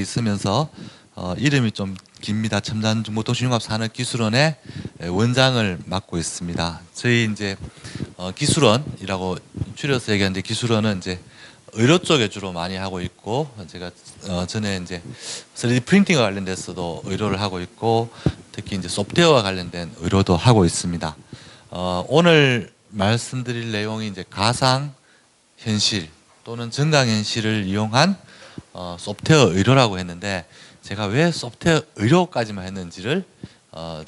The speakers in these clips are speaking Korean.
있으면서 이름이 좀 깁니다. 첨단정보통신융합산업기술원의 원장을 맡고 있습니다. 저희 이제 기술원이라고 줄여서 얘기하는데, 기술원은 이제 의료 쪽에 주로 많이 하고 있고, 제가 전에 이제 3D 프린팅과 관련돼서도 의료를 하고 있고, 특히 이제 소프트웨어와 관련된 의료도 하고 있습니다. 오늘 말씀드릴 내용이 이제 가상 현실 또는 증강 현실을 이용한 소프트웨어 의료라고 했는데, 제가 왜 소프트웨어 의료까지만 했는지를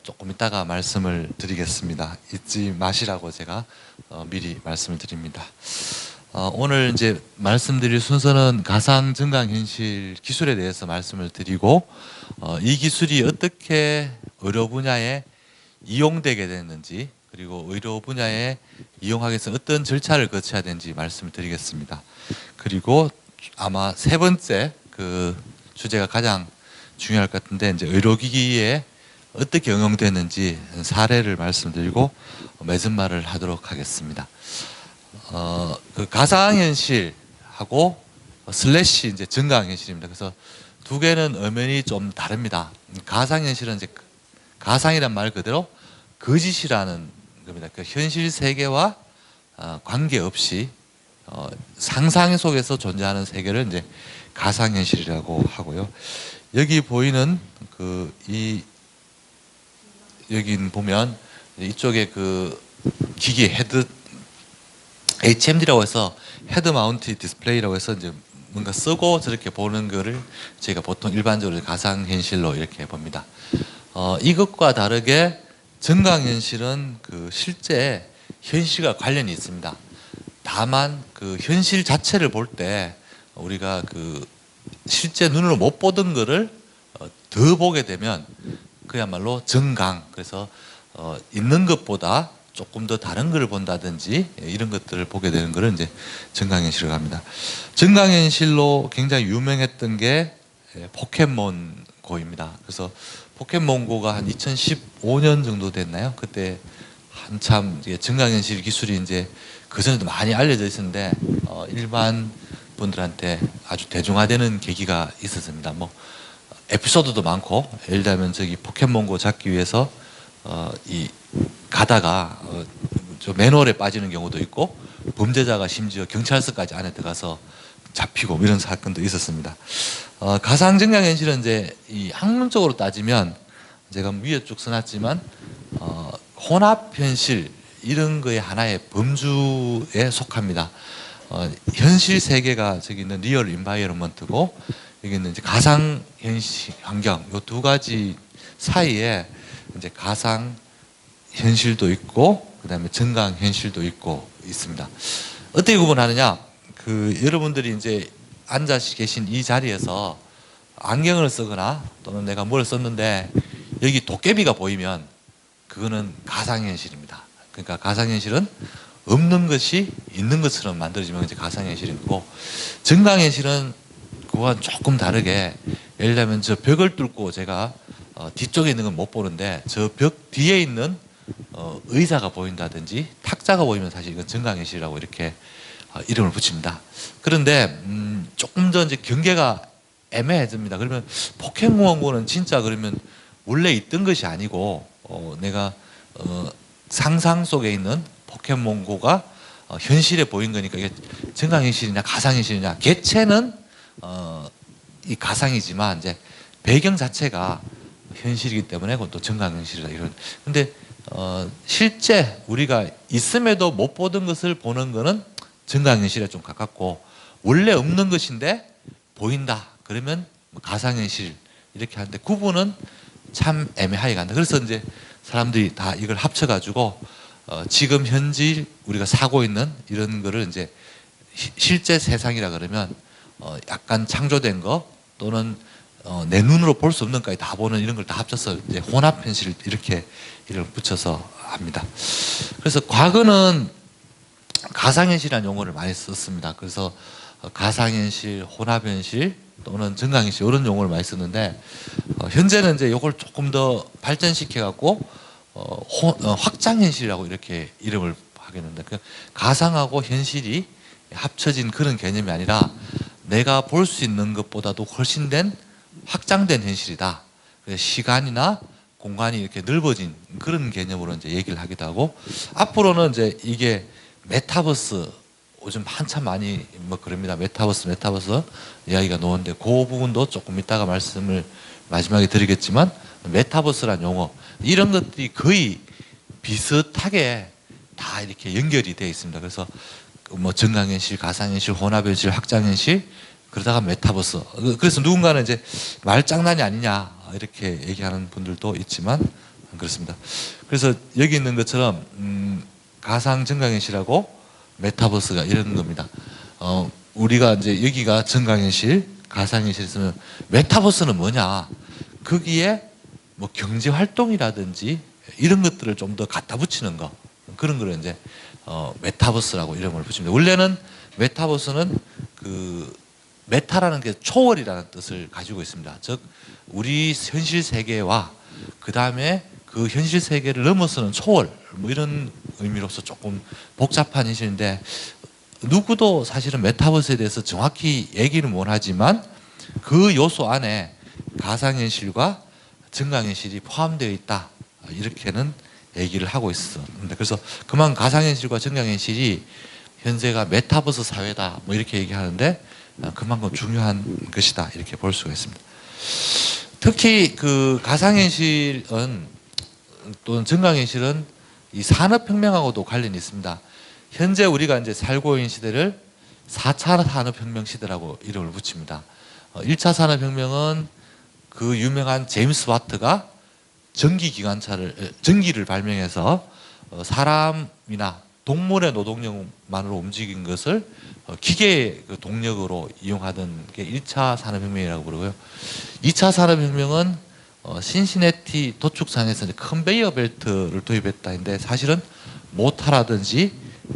조금 이따가 말씀을 드리겠습니다. 잊지 마시라고 제가 미리 말씀을 드립니다. 오늘 이제 말씀드릴 순서는 가상 증강 현실 기술에 대해서 말씀을 드리고, 이 기술이 어떻게 의료 분야에 이용되게 됐는지, 그리고 의료 분야에 이용하기 위해서 어떤 절차를 거쳐야 되는지 말씀을 드리겠습니다. 그리고 아마 세 번째 그 주제가 가장 중요할 것 같은데, 이제 의료기기에 어떻게 응용되는지 사례를 말씀드리고 맺은말을 하도록 하겠습니다. 그 가상현실하고 슬래시 이제 증강현실입니다. 그래서 두 개는 엄연히 좀 다릅니다. 가상현실은 이제 가상이란 말 그대로 거짓이라는 겁니다. 그 현실 세계와 관계없이 상상 속에서 존재하는 세계를 이제 가상현실이라고 하고요. 여기 보이는 여기 보면 이쪽에 그 기기 헤드 HMD라고 해서 헤드 마운트 디스플레이라고 해서 이제 뭔가 쓰고 저렇게 보는 거를 저희가 보통 일반적으로 가상현실로 이렇게 봅니다. 이것과 다르게 증강현실은 그 실제 현실과 관련이 있습니다. 다만 그 현실 자체를 볼 때 우리가 그 실제 눈으로 못 보던 거를 더 보게 되면 그야말로 증강, 그래서 있는 것보다 조금 더 다른 걸 본다든지 이런 것들을 보게 되는 거를 이제 증강현실이라고 합니다. 증강현실로 굉장히 유명했던 게 포켓몬고입니다. 그래서 포켓몬고가 한 2015년 정도 됐나요? 그때 한참 증강현실 기술이 이제 그전에도 많이 알려져 있었는데 일반 분들한테 아주 대중화되는 계기가 있었습니다. 뭐 에피소드도 많고, 예를 들면 저기 포켓몬고 잡기 위해서 이 가다가 저 맨홀에 빠지는 경우도 있고, 범죄자가 심지어 경찰서까지 안에 들어가서 잡히고 이런 사건도 있었습니다. 가상 증강현실은 이제 이 학문적으로 따지면 제가 위에 쭉 써놨지만 혼합현실 이런 거의 하나의 범주에 속합니다. 현실 세계가 저기 있는 리얼 인바이러먼트고, 여기는 이제 가상 현실 환경, 요 두 가지 사이에 이제 가상 현실도 있고 그다음에 증강 현실도 있고 있습니다. 어떻게 구분하느냐? 그 여러분들이 이제 앉아 계신 이 자리에서 안경을 쓰거나 또는 내가 뭘 썼는데 여기 도깨비가 보이면 그거는 가상현실입니다. 그러니까 가상현실은 없는 것이 있는 것처럼 만들어지면 이제 가상현실이고, 증강현실은 그와 조금 다르게, 예를 들면 저 벽을 뚫고 제가 뒤쪽에 있는 건 못 보는데 저 벽 뒤에 있는 의자가 보인다든지 탁자가 보이면 사실 이건 증강현실이라고 이렇게 이름을 붙입니다. 그런데 조금 더 이제 경계가 애매해집니다. 그러면 포켓몬고는 진짜 그러면 원래 있던 것이 아니고 내가 상상 속에 있는 포켓몬고가 현실에 보인 거니까 이게 증강현실이냐 가상현실이냐, 개체는 이 가상이지만 이제 배경 자체가 현실이기 때문에 그것도 증강현실이다 이런. 근데 실제 우리가 있음에도 못 보던 것을 보는 거는 증강현실에 좀 가깝고, 원래 없는 것인데 보인다 그러면 가상현실 이렇게 하는데 구분은 참 애매하게 간다. 그래서 이제 사람들이 다 이걸 합쳐가지고 지금 현재 우리가 사고 있는 이런 거를 이제 실제 세상이라 그러면 약간 창조된 거 또는 내 눈으로 볼 수 없는 것까지 다 보는 이런 걸 다 합쳐서 이제 혼합현실 이렇게 이름을 붙여서 합니다. 그래서 과거는 가상현실이라는 용어를 많이 썼습니다. 그래서 가상현실, 혼합현실 또는 증강현실 이런 용어를 많이 썼는데, 현재는 이제 이걸 조금 더 발전시켜 갖고 확장현실이라고 이렇게 이름을 하겠는데, 그 가상하고 현실이 합쳐진 그런 개념이 아니라 내가 볼 수 있는 것보다도 훨씬 된 확장된 현실이다. 시간이나 공간이 이렇게 넓어진 그런 개념으로 이제 얘기를 하기도 하고, 앞으로는 이제 이게 메타버스, 요즘 한참 많이 뭐 그럽니다. 메타버스 이야기가 나오는데, 그 부분도 조금 이따가 말씀을 마지막에 드리겠지만, 메타버스란 용어, 이런 것들이 거의 비슷하게 다 이렇게 연결이 되어 있습니다. 그래서 뭐 증강현실, 가상현실, 혼합현실, 확장현실, 그러다가 메타버스. 그래서 누군가는 이제 말장난이 아니냐 이렇게 얘기하는 분들도 있지만 그렇습니다. 그래서 여기 있는 것처럼 가상 증강현실하고 메타버스가 이런 겁니다. 우리가 이제 여기가 증강현실, 가상현실에서는 메타버스는 뭐냐? 거기에 뭐 경제 활동이라든지 이런 것들을 좀 더 갖다 붙이는 거, 그런 거를 이제 메타버스라고 이름을 붙입니다. 원래는 메타버스는 그 메타라는 게 초월이라는 뜻을 가지고 있습니다. 즉 우리 현실 세계와 그 다음에 그 현실 세계를 넘어서는 초월, 뭐 이런 의미로서 조금 복잡한 현실인데, 누구도 사실은 메타버스에 대해서 정확히 얘기는 못하지만 그 요소 안에 가상현실과 증강현실이 포함되어 있다, 이렇게는 얘기를 하고 있습니다. 그래서 그만 가상현실과 증강현실이 현재가 메타버스 사회다, 뭐 이렇게 얘기하는데 그만큼 중요한 것이다, 이렇게 볼 수가 있습니다. 특히 그 가상현실은 또는 증강현실은 이 산업혁명하고도 관련이 있습니다. 현재 우리가 이제 살고 있는 시대를 4차 산업혁명 시대라고 이름을 붙입니다. 1차 산업혁명은 그 유명한 제임스 와트가 전기를 발명해서 사람이나 동물의 노동력만으로 움직인 것을 기계의 동력으로 이용하던 게 1차 산업혁명이라고 부르고요. 2차 산업혁명은 신시내티 도축상에서 컨베이어 벨트를 도입했다는데, 사실은 모터라든지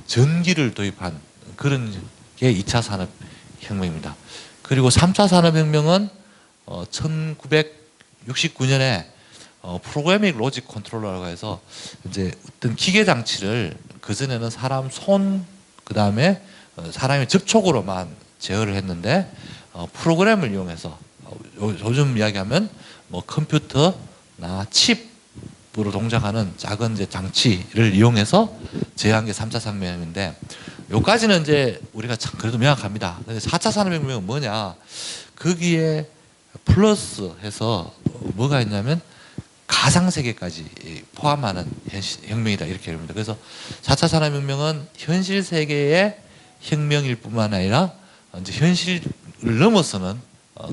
전기를 도입한 그런 게 2차 산업혁명입니다. 그리고 3차 산업혁명은 1969년에 프로그래밍 로직 컨트롤러라고 해서 이제 어떤 기계 장치를 그전에는 사람 손, 그 다음에 사람의 접촉으로만 제어를 했는데 프로그램을 이용해서 요즘 이야기하면 뭐 컴퓨터나 칩으로 동작하는 작은 이제 장치를 이용해서 제어한 게 3차 산업혁명인데, 요까지는 이제 우리가 참 그래도 명확합니다. 근데 4차 산업혁명은 뭐냐? 거기에 플러스 해서 뭐가 있냐면 가상세계까지 포함하는 혁명이다, 이렇게 합니다. 그래서 4차 산업혁명은 현실 세계의 혁명일 뿐만 아니라 이제 현실을 넘어서는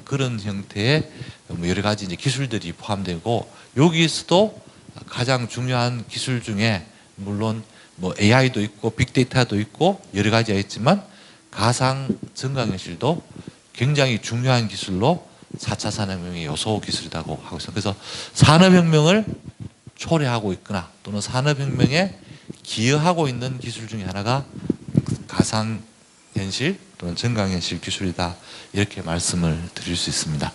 그런 형태의 여러 가지 이제 기술들이 포함되고, 여기서도 가장 중요한 기술 중에 물론 뭐 AI도 있고 빅데이터도 있고 여러 가지가 있지만 가상 증강현실도 굉장히 중요한 기술로 4차 산업혁명의 요소 기술이라고 하고 있습니다. 그래서 산업혁명을 초래하고 있거나 또는 산업혁명에 기여하고 있는 기술 중에 하나가 가상현실 또는 증강현실 기술이다, 이렇게 말씀을 드릴 수 있습니다.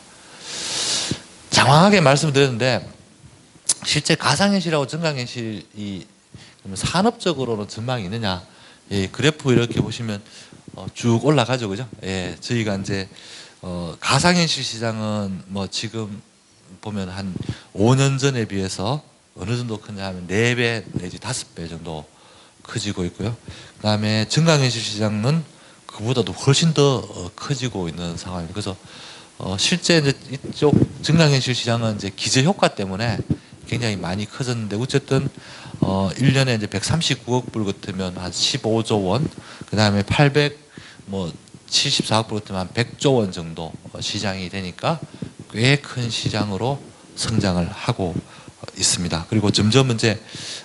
장황하게 말씀드렸는데, 실제 가상현실하고 증강현실이 산업적으로는 전망이 있느냐? 예, 그래프 이렇게 보시면 쭉 올라가죠, 그죠? 예, 저희가 이제 가상현실 시장은 뭐 지금 보면 한 5년 전에 비해서 어느 정도 크냐 하면 4배 내지 5배 정도 커지고 있고요. 그 다음에 증강현실 시장은 그보다도 훨씬 더 커지고 있는 상황입니다. 그래서 실제 이제 이쪽 증강현실 시장은 이제 기저 효과 때문에 굉장히 많이 커졌는데, 어쨌든 1년에 이제 139억 불 같으면 한 15조 원, 그 다음에 74억 불 같으면 한 100조 원 정도 시장이 되니까 꽤 큰 시장으로 성장을 하고 있습니다. 그리고 점점 이제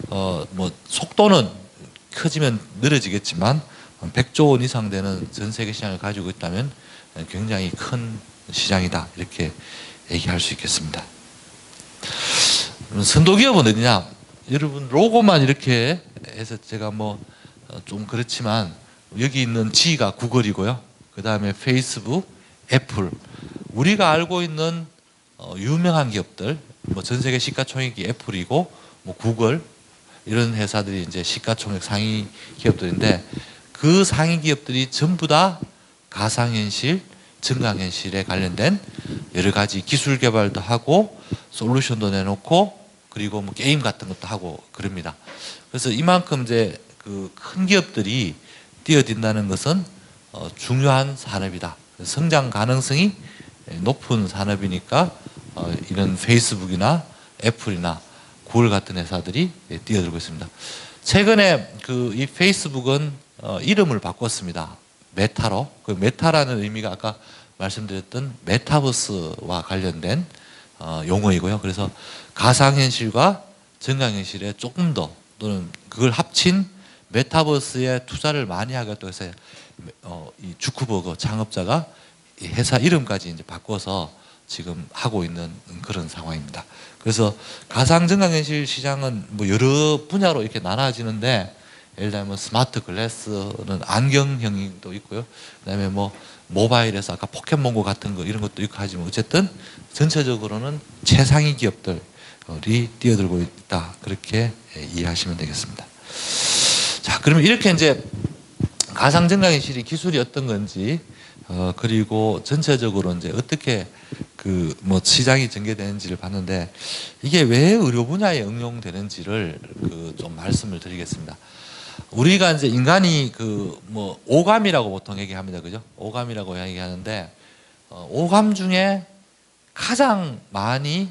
뭐 속도는 커지면 늘어지겠지만 100조 원 이상 되는 전 세계 시장을 가지고 있다면 굉장히 큰 시장이다, 이렇게 얘기할 수 있겠습니다. 선도기업은 어디냐? 여러분 로고만 이렇게 해서 제가 뭐 좀 그렇지만, 여기 있는 G가 구글이고요. 그 다음에 페이스북, 애플, 우리가 알고 있는 유명한 기업들, 뭐 전 세계 시가총액이 애플이고 뭐 구글, 이런 회사들이 이제 시가총액 상위 기업들인데, 그 상위 기업들이 전부 다 가상현실, 증강현실에 관련된 여러 가지 기술 개발도 하고 솔루션도 내놓고 그리고 뭐 게임 같은 것도 하고 그럽니다. 그래서 이만큼 이제 그 큰 기업들이 뛰어든다는 것은 중요한 산업이다. 성장 가능성이 높은 산업이니까 이런 페이스북이나 애플이나 구글 같은 회사들이 뛰어들고 있습니다. 최근에 그 이 페이스북은 이름을 바꿨습니다. 메타로. 그 메타라는 의미가 아까 말씀드렸던 메타버스와 관련된 용어이고요. 그래서 가상현실과 증강현실에 조금 더 또는 그걸 합친 메타버스에 투자를 많이 하겠다고 해서 이 주크버거 창업자가 이 회사 이름까지 이제 바꿔서 지금 하고 있는 그런 상황입니다. 그래서 가상 증강현실 시장은 뭐 여러 분야로 이렇게 나눠지는데 예를 들면 스마트 글래스는 안경형도 있고요. 그다음에 뭐 모바일에서 아까 포켓몬고 같은 거 이런 것도 있고 하지만 어쨌든 전체적으로는 최상위 기업들이 뛰어들고 있다. 그렇게 이해하시면 되겠습니다. 자, 그러면 이렇게 이제 가상 증강현실이 기술이 어떤 건지 그리고 전체적으로 이제 어떻게 그 뭐 시장이 전개되는지를 봤는데 이게 왜 의료 분야에 응용되는지를 그 좀 말씀을 드리겠습니다. 우리가 이제 인간이 그 뭐 오감이라고 보통 얘기합니다, 그죠? 오감이라고 얘기하는데 오감 중에 가장 많이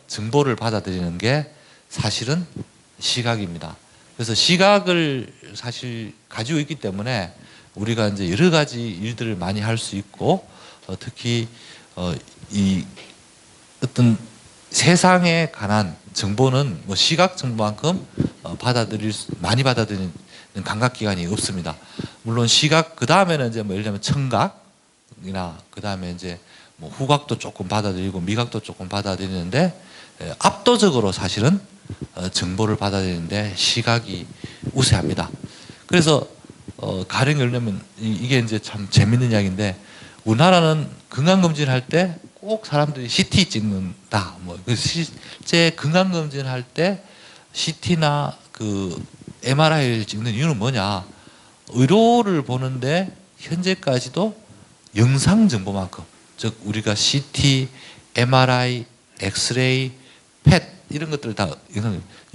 정보를 받아들이는 게 사실은 시각입니다. 그래서 시각을 사실 가지고 있기 때문에 우리가 이제 여러 가지 일들을 많이 할 수 있고 특히 이 어떤 세상에 관한 정보는 뭐 시각 정보만큼 많이 받아들이는 감각기관이 없습니다. 물론 시각 그 다음에는 이제 뭐 예를 들면 청각이나 그 다음에 이제 뭐 후각도 조금 받아들이고 미각도 조금 받아들이는데 압도적으로 사실은 정보를 받아들이는데 시각이 우세합니다. 그래서 가령 예를 들면 이게 이제 참 재밌는 이야기인데 우리나라는 건강검진 할 때 꼭 사람들이 CT 찍는다. 뭐 실제 건강검진 할 때 CT나 그 MRI를 찍는 이유는 뭐냐? 의료를 보는데 현재까지도 영상 정보만큼, 즉 우리가 CT, MRI, 엑스레이, 펫 이런 것들을 다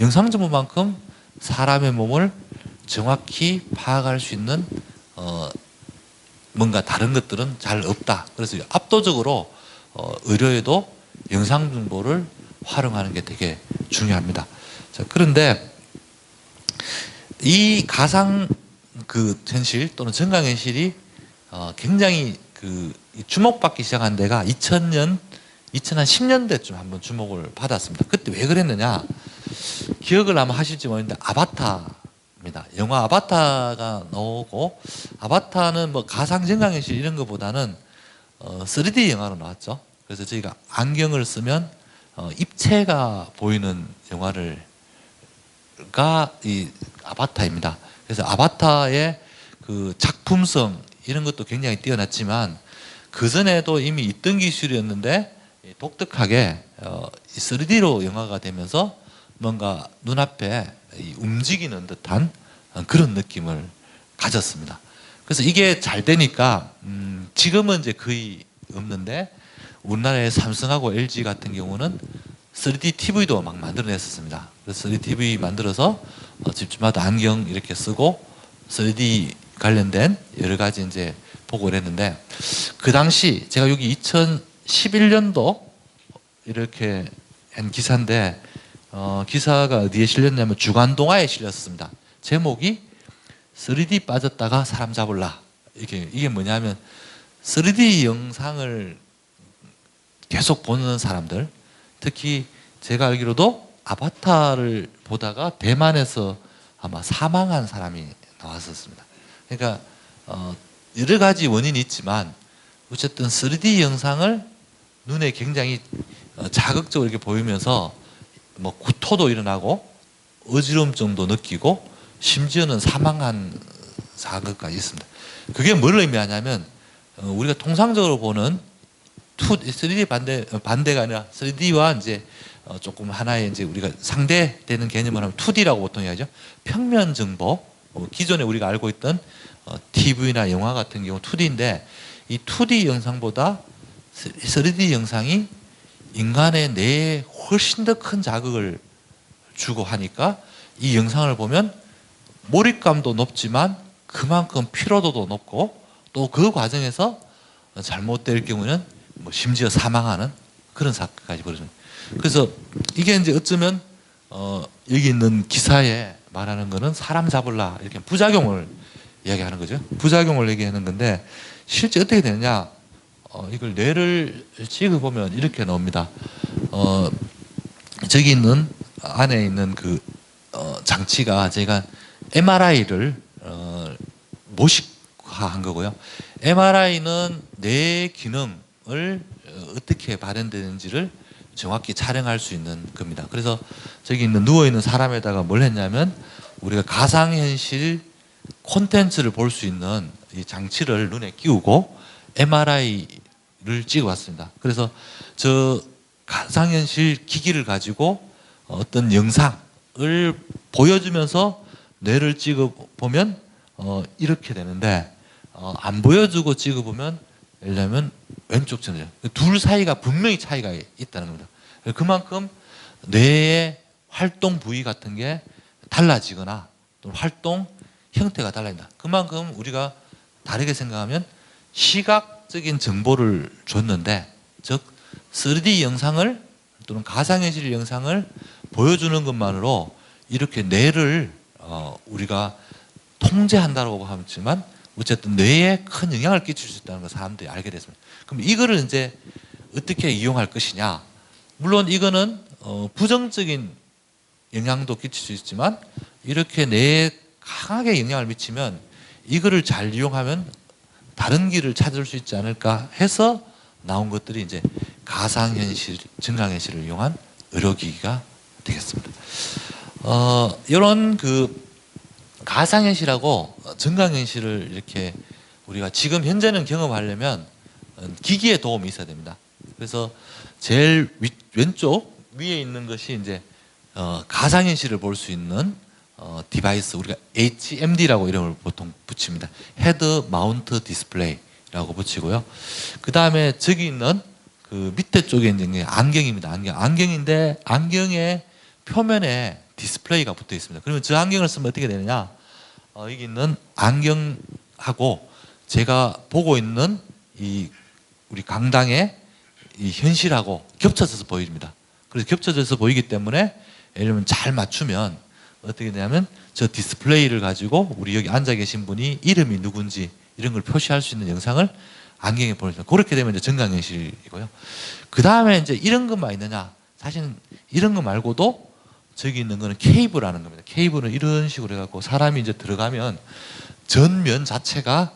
영상 정보만큼 사람의 몸을 정확히 파악할 수 있는 뭔가 다른 것들은 잘 없다. 그래서 압도적으로 의료에도 영상 정보를 활용하는 게 되게 중요합니다. 자, 그런데 이 가상 그 현실 또는 증강현실이 굉장히 그 주목받기 시작한 데가 2010년대쯤 한번 주목을 받았습니다. 그때 왜 그랬느냐? 기억을 아마 하실지 모르겠는데 아바타입니다. 영화 아바타가 나오고 아바타는 뭐 가상 증강현실 이런 것보다는 3D 영화로 나왔죠. 그래서 저희가 안경을 쓰면 입체가 보이는 영화가 이 아바타입니다. 그래서 아바타의 그 작품성 이런 것도 굉장히 뛰어났지만 그 전에도 이미 있던 기술이었는데 독특하게 3D로 영화가 되면서 뭔가 눈앞에 움직이는 듯한 그런 느낌을 가졌습니다. 그래서 이게 잘 되니까 지금은 이제 거의 없는데 우리나라의 삼성하고 LG 같은 경우는 3D TV도 막 만들어냈었습니다. 그래서 3D TV 만들어서 집집마다 안경 이렇게 쓰고 3D 관련된 여러 가지 이제 보고 그랬는데 그 당시 제가 여기 2011년도 이렇게 한 기사인데 기사가 어디에 실렸냐면 주간동화에 실렸습니다. 제목이 3D 빠졌다가 사람 잡을라. 이게 뭐냐면 3D 영상을 계속 보는 사람들, 특히 제가 알기로도 아바타를 보다가 대만에서 아마 사망한 사람이 나왔었습니다. 그러니까 여러 가지 원인이 있지만 어쨌든 3D 영상을 눈에 굉장히 자극적으로 이렇게 보이면서 뭐 구토도 일어나고 어지럼증도 느끼고 심지어는 사망한 사건까지 있습니다. 그게 뭘 의미하냐면 우리가 통상적으로 보는 3D 반대가 아니라 3D와 이제 조금 하나의 이제 우리가 상대되는 개념을 하면 2D라고 보통 얘기하죠. 평면 정보, 기존에 우리가 알고 있던 TV나 영화 같은 경우 2D인데 이 2D 영상보다 3D 영상이 인간의 뇌에 훨씬 더 큰 자극을 주고 하니까 이 영상을 보면 몰입감도 높지만 그만큼 피로도도 높고 또 그 과정에서 잘못될 경우는 뭐 심지어 사망하는 그런 사건까지 벌어집니다. 그래서 이게 이제 어쩌면 여기 있는 기사에 말하는 거는 사람 잡을라 이렇게 부작용을 이야기하는 거죠. 부작용을 얘기하는 건데 실제 어떻게 되느냐? 이걸 뇌를 찍어보면 이렇게 나옵니다. 저기 있는 안에 있는 그 장치가 제가 MRI를 모식화한 거고요. MRI는 뇌 기능을 어떻게 발현되는지를 정확히 촬영할 수 있는 겁니다. 그래서 저기 있는 누워있는 사람에다가 뭘 했냐면 우리가 가상현실 콘텐츠를 볼 수 있는 이 장치를 눈에 끼우고 MRI를 찍어봤습니다. 그래서 저 가상현실 기기를 가지고 어떤 영상을 보여주면서 뇌를 찍어보면 이렇게 되는데 안 보여주고 찍어보면 예를 들면 왼쪽 전자 둘 사이가 분명히 차이가 있다는 겁니다. 그만큼 뇌의 활동 부위 같은 게 달라지거나 또 활동 형태가 달라진다. 그만큼 우리가 다르게 생각하면 시각적인 정보를 줬는데 즉 3D 영상을 또는 가상현실 영상을 보여주는 것만으로 이렇게 뇌를 우리가 통제한다고 하지만 어쨌든 뇌에 큰 영향을 끼칠 수 있다는 걸 사람들이 알게 됐습니다. 그럼 이거를 이제 어떻게 이용할 것이냐? 물론 이거는 부정적인 영향도 끼칠 수 있지만 이렇게 뇌에 강하게 영향을 미치면 이거를 잘 이용하면 다른 길을 찾을 수 있지 않을까 해서 나온 것들이 이제 가상현실, 증강현실을 이용한 의료기기가 되겠습니다. 이런 그 가상현실하고 증강현실을 이렇게 우리가 지금 현재는 경험하려면 기기의 도움이 있어야 됩니다. 그래서 제일 왼쪽 위에 있는 것이 이제 가상현실을 볼 수 있는 디바이스, 우리가 HMD라고 이름을 보통 붙입니다. 헤드 마운트 디스플레이라고 붙이고요. 그 다음에 저기 있는 그 밑에 쪽에 있는 게 안경입니다. 안경인데 안경의 표면에 디스플레이가 붙어 있습니다. 그러면 저 안경을 쓰면 어떻게 되느냐? 여기 있는 안경하고 제가 보고 있는 이 우리 강당의 이 현실하고 겹쳐져서 보입니다. 그래서 겹쳐져서 보이기 때문에 예를 들면 잘 맞추면 어떻게 되냐면 저 디스플레이를 가지고 우리 여기 앉아 계신 분이 이름이 누군지 이런 걸 표시할 수 있는 영상을 안경에 보여줍니다. 그렇게 되면 이제 증강현실이고요. 그 다음에 이제 이런 것만 있느냐? 사실은 이런 거 말고도 저기 있는 거는 케이블이라는 겁니다. 케이블은 이런 식으로 해갖고 사람이 이제 들어가면 전면 자체가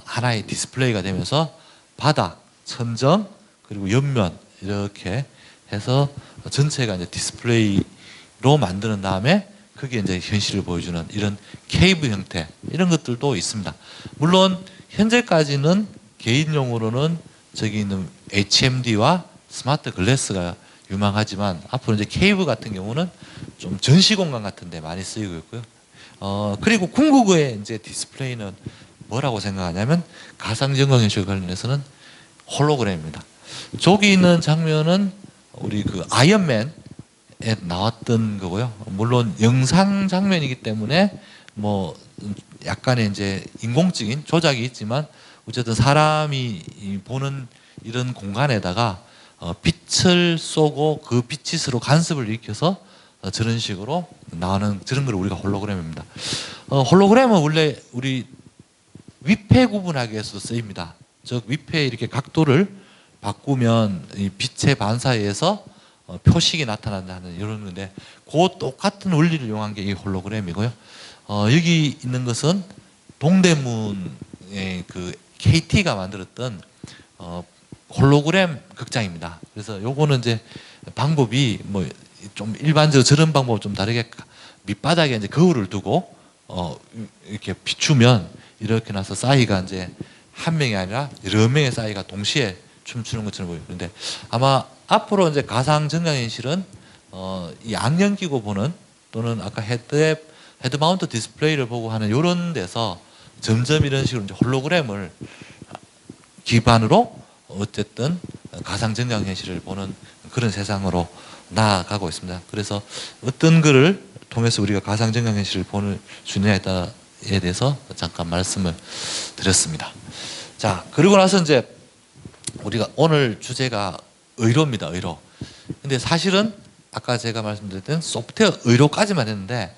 하나의 디스플레이가 되면서 바닥, 천정, 그리고 옆면 이렇게 해서 전체가 이제 디스플레이로 만드는 다음에 그게 이제 현실을 보여주는 이런 케이블 형태 이런 것들도 있습니다. 물론 현재까지는 개인용으로는 저기 있는 HMD와 스마트 글래스가 유망하지만 앞으로 이제 케이블 같은 경우는 좀 전시 공간 같은 데 많이 쓰이고 있고요. 그리고 궁극의 이제 디스플레이는 뭐라고 생각하냐면 가상 증강현실 관련해서는 홀로그램입니다. 저기 있는 장면은 우리 그 아이언맨에 나왔던 거고요. 물론 영상 장면이기 때문에 뭐 약간의 이제 인공적인 조작이 있지만 어쨌든 사람이 보는 이런 공간에다가 빛을 쏘고 그 빛이 서로 간섭을 일으켜서 저런 식으로 나오는 저런 걸 우리가 홀로그램입니다. 홀로그램은 원래 우리 위패 구분하기 위해서도 쓰입니다. 즉 위패 이렇게 각도를 바꾸면 이 빛의 반사에 의해서 표식이 나타난다는 이런 건데 그 똑같은 원리를 이용한 게 이 홀로그램이고요. 여기 있는 것은 동대문의 그 KT가 만들었던 홀로그램 극장입니다. 그래서 요거는 이제 방법이 뭐 좀 일반적으로 저런 방법 좀 다르게 밑바닥에 이제 거울을 두고 이렇게 비추면 이렇게 나서 싸이가 이제 한 명이 아니라 여러 명의 싸이가 동시에 춤추는 것처럼 보여요. 그런데 아마 앞으로 이제 가상 증강현실은 이 안경 끼고 보는 또는 아까 헤드 마운트 디스플레이를 보고 하는 이런 데서 점점 이런 식으로 이제 홀로그램을 기반으로 어쨌든 가상증강 현실을 보는 그런 세상으로 나아가고 있습니다. 그래서 어떤 글을 통해서 우리가 가상증강 현실을 볼 수 있느냐에 대해서 잠깐 말씀을 드렸습니다. 자, 그리고 나서 이제 우리가 오늘 주제가 의로입니다. 의로. 근데 사실은 아까 제가 말씀드렸던 소프트웨어 의로까지만 했는데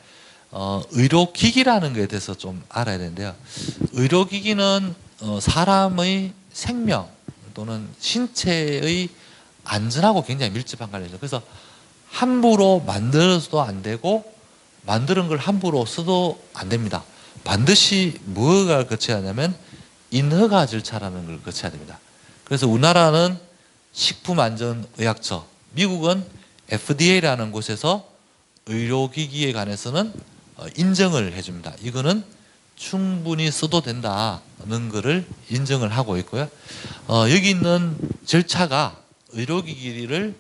의료기기라는 것에 대해서 좀 알아야 되는데요. 의료기기는 사람의 생명 또는 신체의 안전하고 굉장히 밀접한 관련이죠. 그래서 함부로 만들어서도 안 되고 만드는 걸 함부로 써도 안 됩니다. 반드시 무엇을 거쳐야 하냐면 인허가 절차라는 걸 거쳐야 됩니다. 그래서 우리나라는 식품안전의약처, 미국은 FDA라는 곳에서 의료기기에 관해서는 인정을 해줍니다. 이거는 충분히 써도 된다는 것을 인정을 하고 있고요. 여기 있는 절차가 의료기기를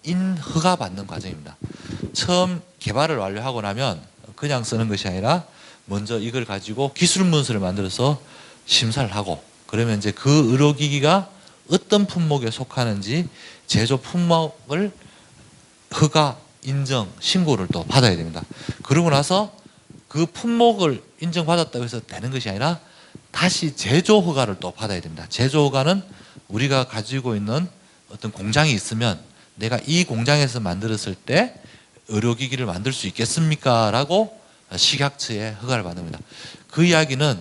인허가 받는 과정입니다. 처음 개발을 완료하고 나면 그냥 쓰는 것이 아니라 먼저 이걸 가지고 기술문서를 만들어서 심사를 하고, 그러면 이제 그 의료기기가 어떤 품목에 속하는지 제조 품목을 허가, 인정, 신고를 또 받아야 됩니다. 그러고 나서 그 품목을 인정받았다고 해서 되는 것이 아니라 다시 제조 허가를 또 받아야 됩니다. 제조 허가는 우리가 가지고 있는 어떤 공장이 있으면 내가 이 공장에서 만들었을 때 의료기기를 만들 수 있겠습니까? 라고 식약처에 허가를 받습니다. 그 이야기는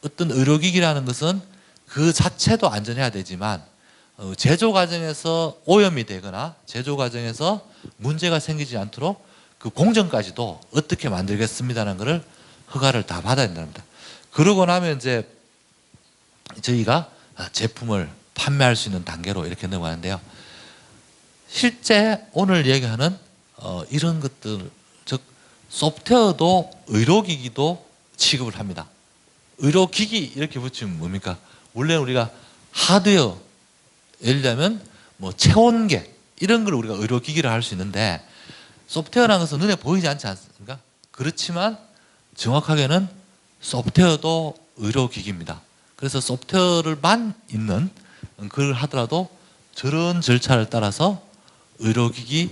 어떤 의료기기라는 것은 그 자체도 안전해야 되지만 제조 과정에서 오염이 되거나 제조 과정에서 문제가 생기지 않도록 그 공정까지도 어떻게 만들겠습니다라는 것을 허가를 다 받아야 된답니다. 그러고 나면 이제 저희가 제품을 판매할 수 있는 단계로 이렇게 넘어가는데요. 실제 오늘 얘기하는 이런 것들, 즉 소프트웨어도 의료기기도 취급을 합니다. 의료기기 이렇게 붙이면 뭡니까? 원래 우리가 하드웨어, 예를 들면 뭐 체온계 이런 걸 우리가 의료기기를 할 수 있는데 소프트웨어라는 것은 눈에 보이지 않지 않습니까? 그렇지만 정확하게는 소프트웨어도 의료기기입니다. 그래서 소프트웨어를만 있는 그걸 하더라도 저런 절차를 따라서 의료기기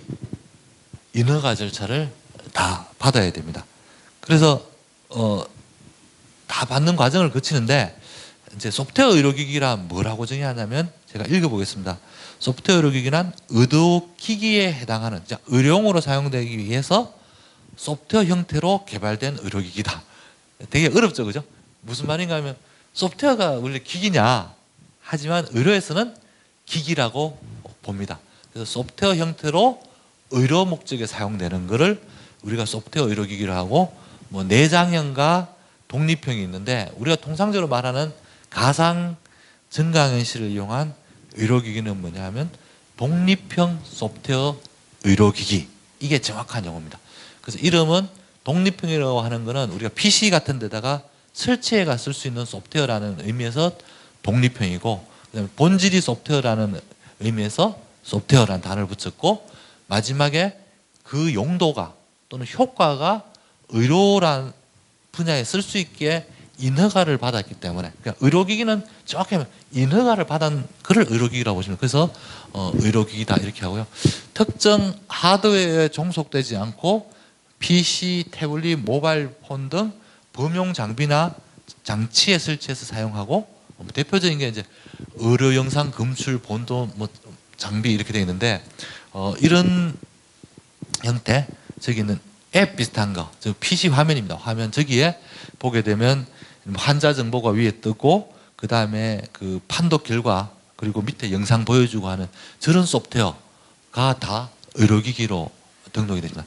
인허가 절차를 다 받아야 됩니다. 그래서 다 받는 과정을 거치는데 이제 소프트웨어 의료기기라 뭐라고 정의하냐면 제가 읽어보겠습니다. 소프트웨어 의료기기란 의료기기에 해당하는 의료용으로 사용되기 위해서 소프트웨어 형태로 개발된 의료기기다. 되게 어렵죠, 그죠? 무슨 말인가 하면 소프트웨어가 원래 기기냐? 하지만 의료에서는 기기라고 봅니다. 그래서 소프트웨어 형태로 의료 목적에 사용되는 것을 우리가 소프트웨어 의료기기를 하고, 뭐 내장형과 독립형이 있는데 우리가 통상적으로 말하는 가상 증강현실을 이용한 의료기기는 뭐냐 하면 독립형 소프트웨어 의료기기, 이게 정확한 용어입니다. 그래서 이름은 독립형이라고 하는 것은 우리가 PC 같은 데다가 설치해가 쓸 수 있는 소프트웨어라는 의미에서 독립형이고, 그다음에 본질이 소프트웨어라는 의미에서 소프트웨어라는 단어를 붙였고, 마지막에 그 용도가 또는 효과가 의료란 분야에 쓸 수 있게 인허가를 받았기 때문에, 그러니까 의료기기는 정확히 하면 인허가를 받은 그를 의료기기라고 보시면, 그래서 의료기기다 이렇게 하고요. 특정 하드웨어에 종속되지 않고 PC, 태블릿, 모바일 폰 등 범용 장비나 장치에 설치해서 사용하고, 대표적인 게 이제 의료 영상 검출 본도 뭐 장비 이렇게 되어 있는데, 이런 형태, 저기 있는 앱 비슷한 거, 즉 PC 화면입니다. 화면 저기에 보게 되면 환자 정보가 위에 뜨고, 그 다음에 그 판독 결과, 그리고 밑에 영상 보여주고 하는 저런 소프트웨어가 다 의료기기로 등록이 됩니다.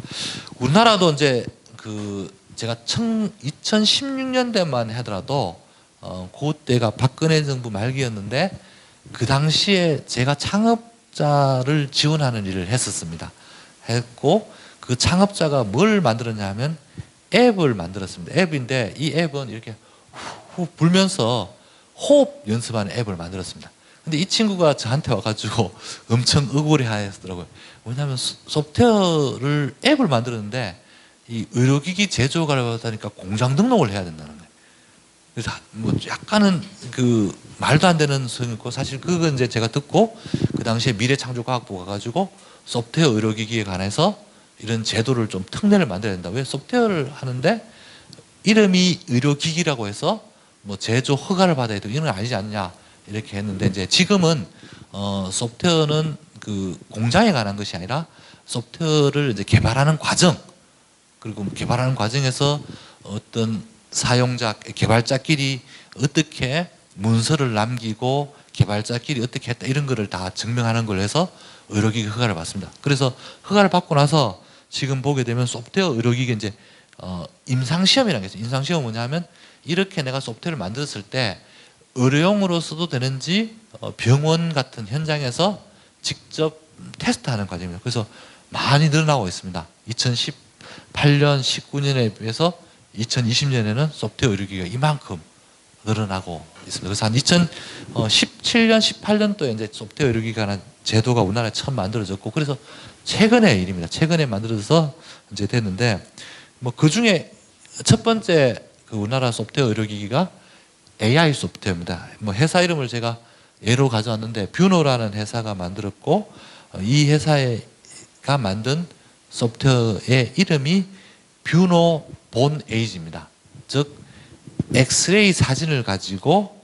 우리나라도 이제 그 제가 2016년대만 하더라도 그때가 박근혜 정부 말기였는데 그 당시에 제가 창업자를 지원하는 일을 했었습니다. 했고 그 창업자가 뭘 만들었냐 하면 앱을 만들었습니다. 앱인데 이 앱은 이렇게 후 불면서 호흡 연습하는 앱을 만들었습니다. 근데 이 친구가 저한테 와가지고 엄청 억울해 하더라고요. 왜냐하면 소프트웨어를 앱을 만들었는데 이 의료기기 제조가를 하다니까 공장 등록을 해야 된다는 거예요. 그래서 뭐 약간은 그 말도 안 되는 소리고 사실 그건 이제 제가 듣고 그 당시에 미래창조과학부가 가지고 소프트웨어 의료기기에 관해서 이런 제도를 좀 특례를 만들어야 된다. 왜 소프트웨어를 하는데 이름이 의료기기라고 해서 뭐 제조 허가를 받아야 되고 이런 건 아니지 않냐 이렇게 했는데 이제 지금은 소프트웨어는 그 공장에 관한 것이 아니라 소프트웨어를 이제 개발하는 과정 그리고 개발하는 과정에서 어떤 사용자, 개발자끼리 어떻게 문서를 남기고 개발자끼리 어떻게 했다 이런 거를 다 증명하는 걸 해서 의료기기 허가를 받습니다. 그래서 허가를 받고 나서 지금 보게 되면 소프트웨어 의료기기 이제 임상시험이라는 게 있어요. 임상시험은 뭐냐면 이렇게 내가 소프트웨어를 만들었을 때 의료용으로 써도 되는지 병원 같은 현장에서 직접 테스트하는 과정입니다. 그래서 많이 늘어나고 있습니다. 2018년, 19년에 비해서 2020년에는 소프트웨어 의료기기가 이만큼 늘어나고 있습니다. 그래서 한 2017년, 18년도에 이제 소프트웨어 의료기기라는 제도가 우리나라에 처음 만들어졌고, 그래서 최근의 일입니다. 최근에 만들어져서 이제 됐는데, 뭐 그 중에 첫 번째 그 우리나라 소프트웨어 의료기기가 AI 소프트웨어입니다. 뭐 회사 이름을 제가 예로 가져왔는데, 뷰노라는 회사가 만들었고, 이 회사가 만든 소프트웨어의 이름이 뷰노 본 에이지입니다. 즉 엑스레이 사진을 가지고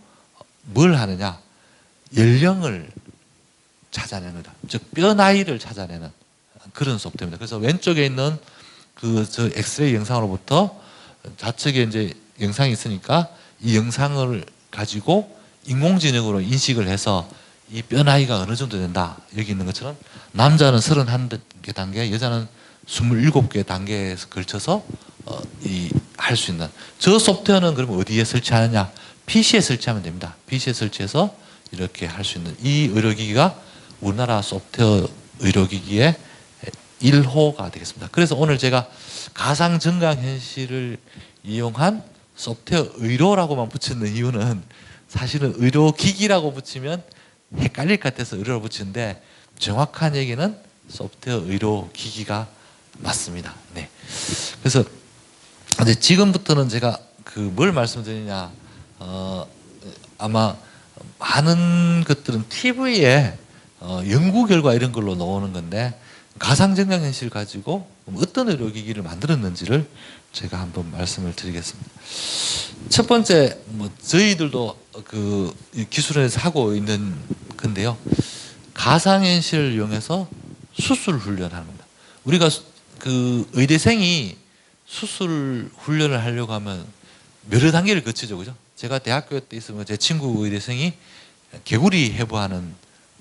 뭘 하느냐, 연령을 찾아내는 거다. 즉 뼈 나이를 찾아내는 그런 소프트웨어입니다. 그래서 왼쪽에 있는 저 엑스레이 영상으로부터 좌측에 이제 영상이 있으니까 이 영상을 가지고 인공지능으로 인식을 해서 이 뼈 나이가 어느 정도 된다. 여기 있는 것처럼 남자는 31개 단계, 여자는 27개 단계에 걸쳐서 할 수 있는 저 소프트웨어는 그러면 어디에 설치하느냐? PC에 설치하면 됩니다. PC에 설치해서 이렇게 할 수 있는 이 의료기기가 우리나라 소프트웨어 의료기기의 1호가 되겠습니다. 그래서 오늘 제가 가상증강현실을 이용한 소프트웨어 의료라고만 붙이는 이유는 사실은 의료기기라고 붙이면 헷갈릴 것 같아서 의료로 붙이는데 정확한 얘기는 소프트웨어 의료기기가 맞습니다. 네. 그래서 이제 지금부터는 제가 그 뭘 말씀드리냐, 아마 많은 것들은 TV에 연구 결과 이런 걸로 나오는 건데 가상증강현실 가지고 어떤 의료기기를 만들었는지를 제가 한번 말씀을 드리겠습니다. 첫 번째, 뭐 저희들도 그 기술원에서 하고 있는 건데요. 가상현실을 이용해서 수술 훈련하는 겁니다. 우리가 그 의대생이 수술 훈련을 하려고 하면 여러 단계를 거치죠, 그죠? 제가 대학교 때 있으면 제 친구 의대생이 개구리 해부하는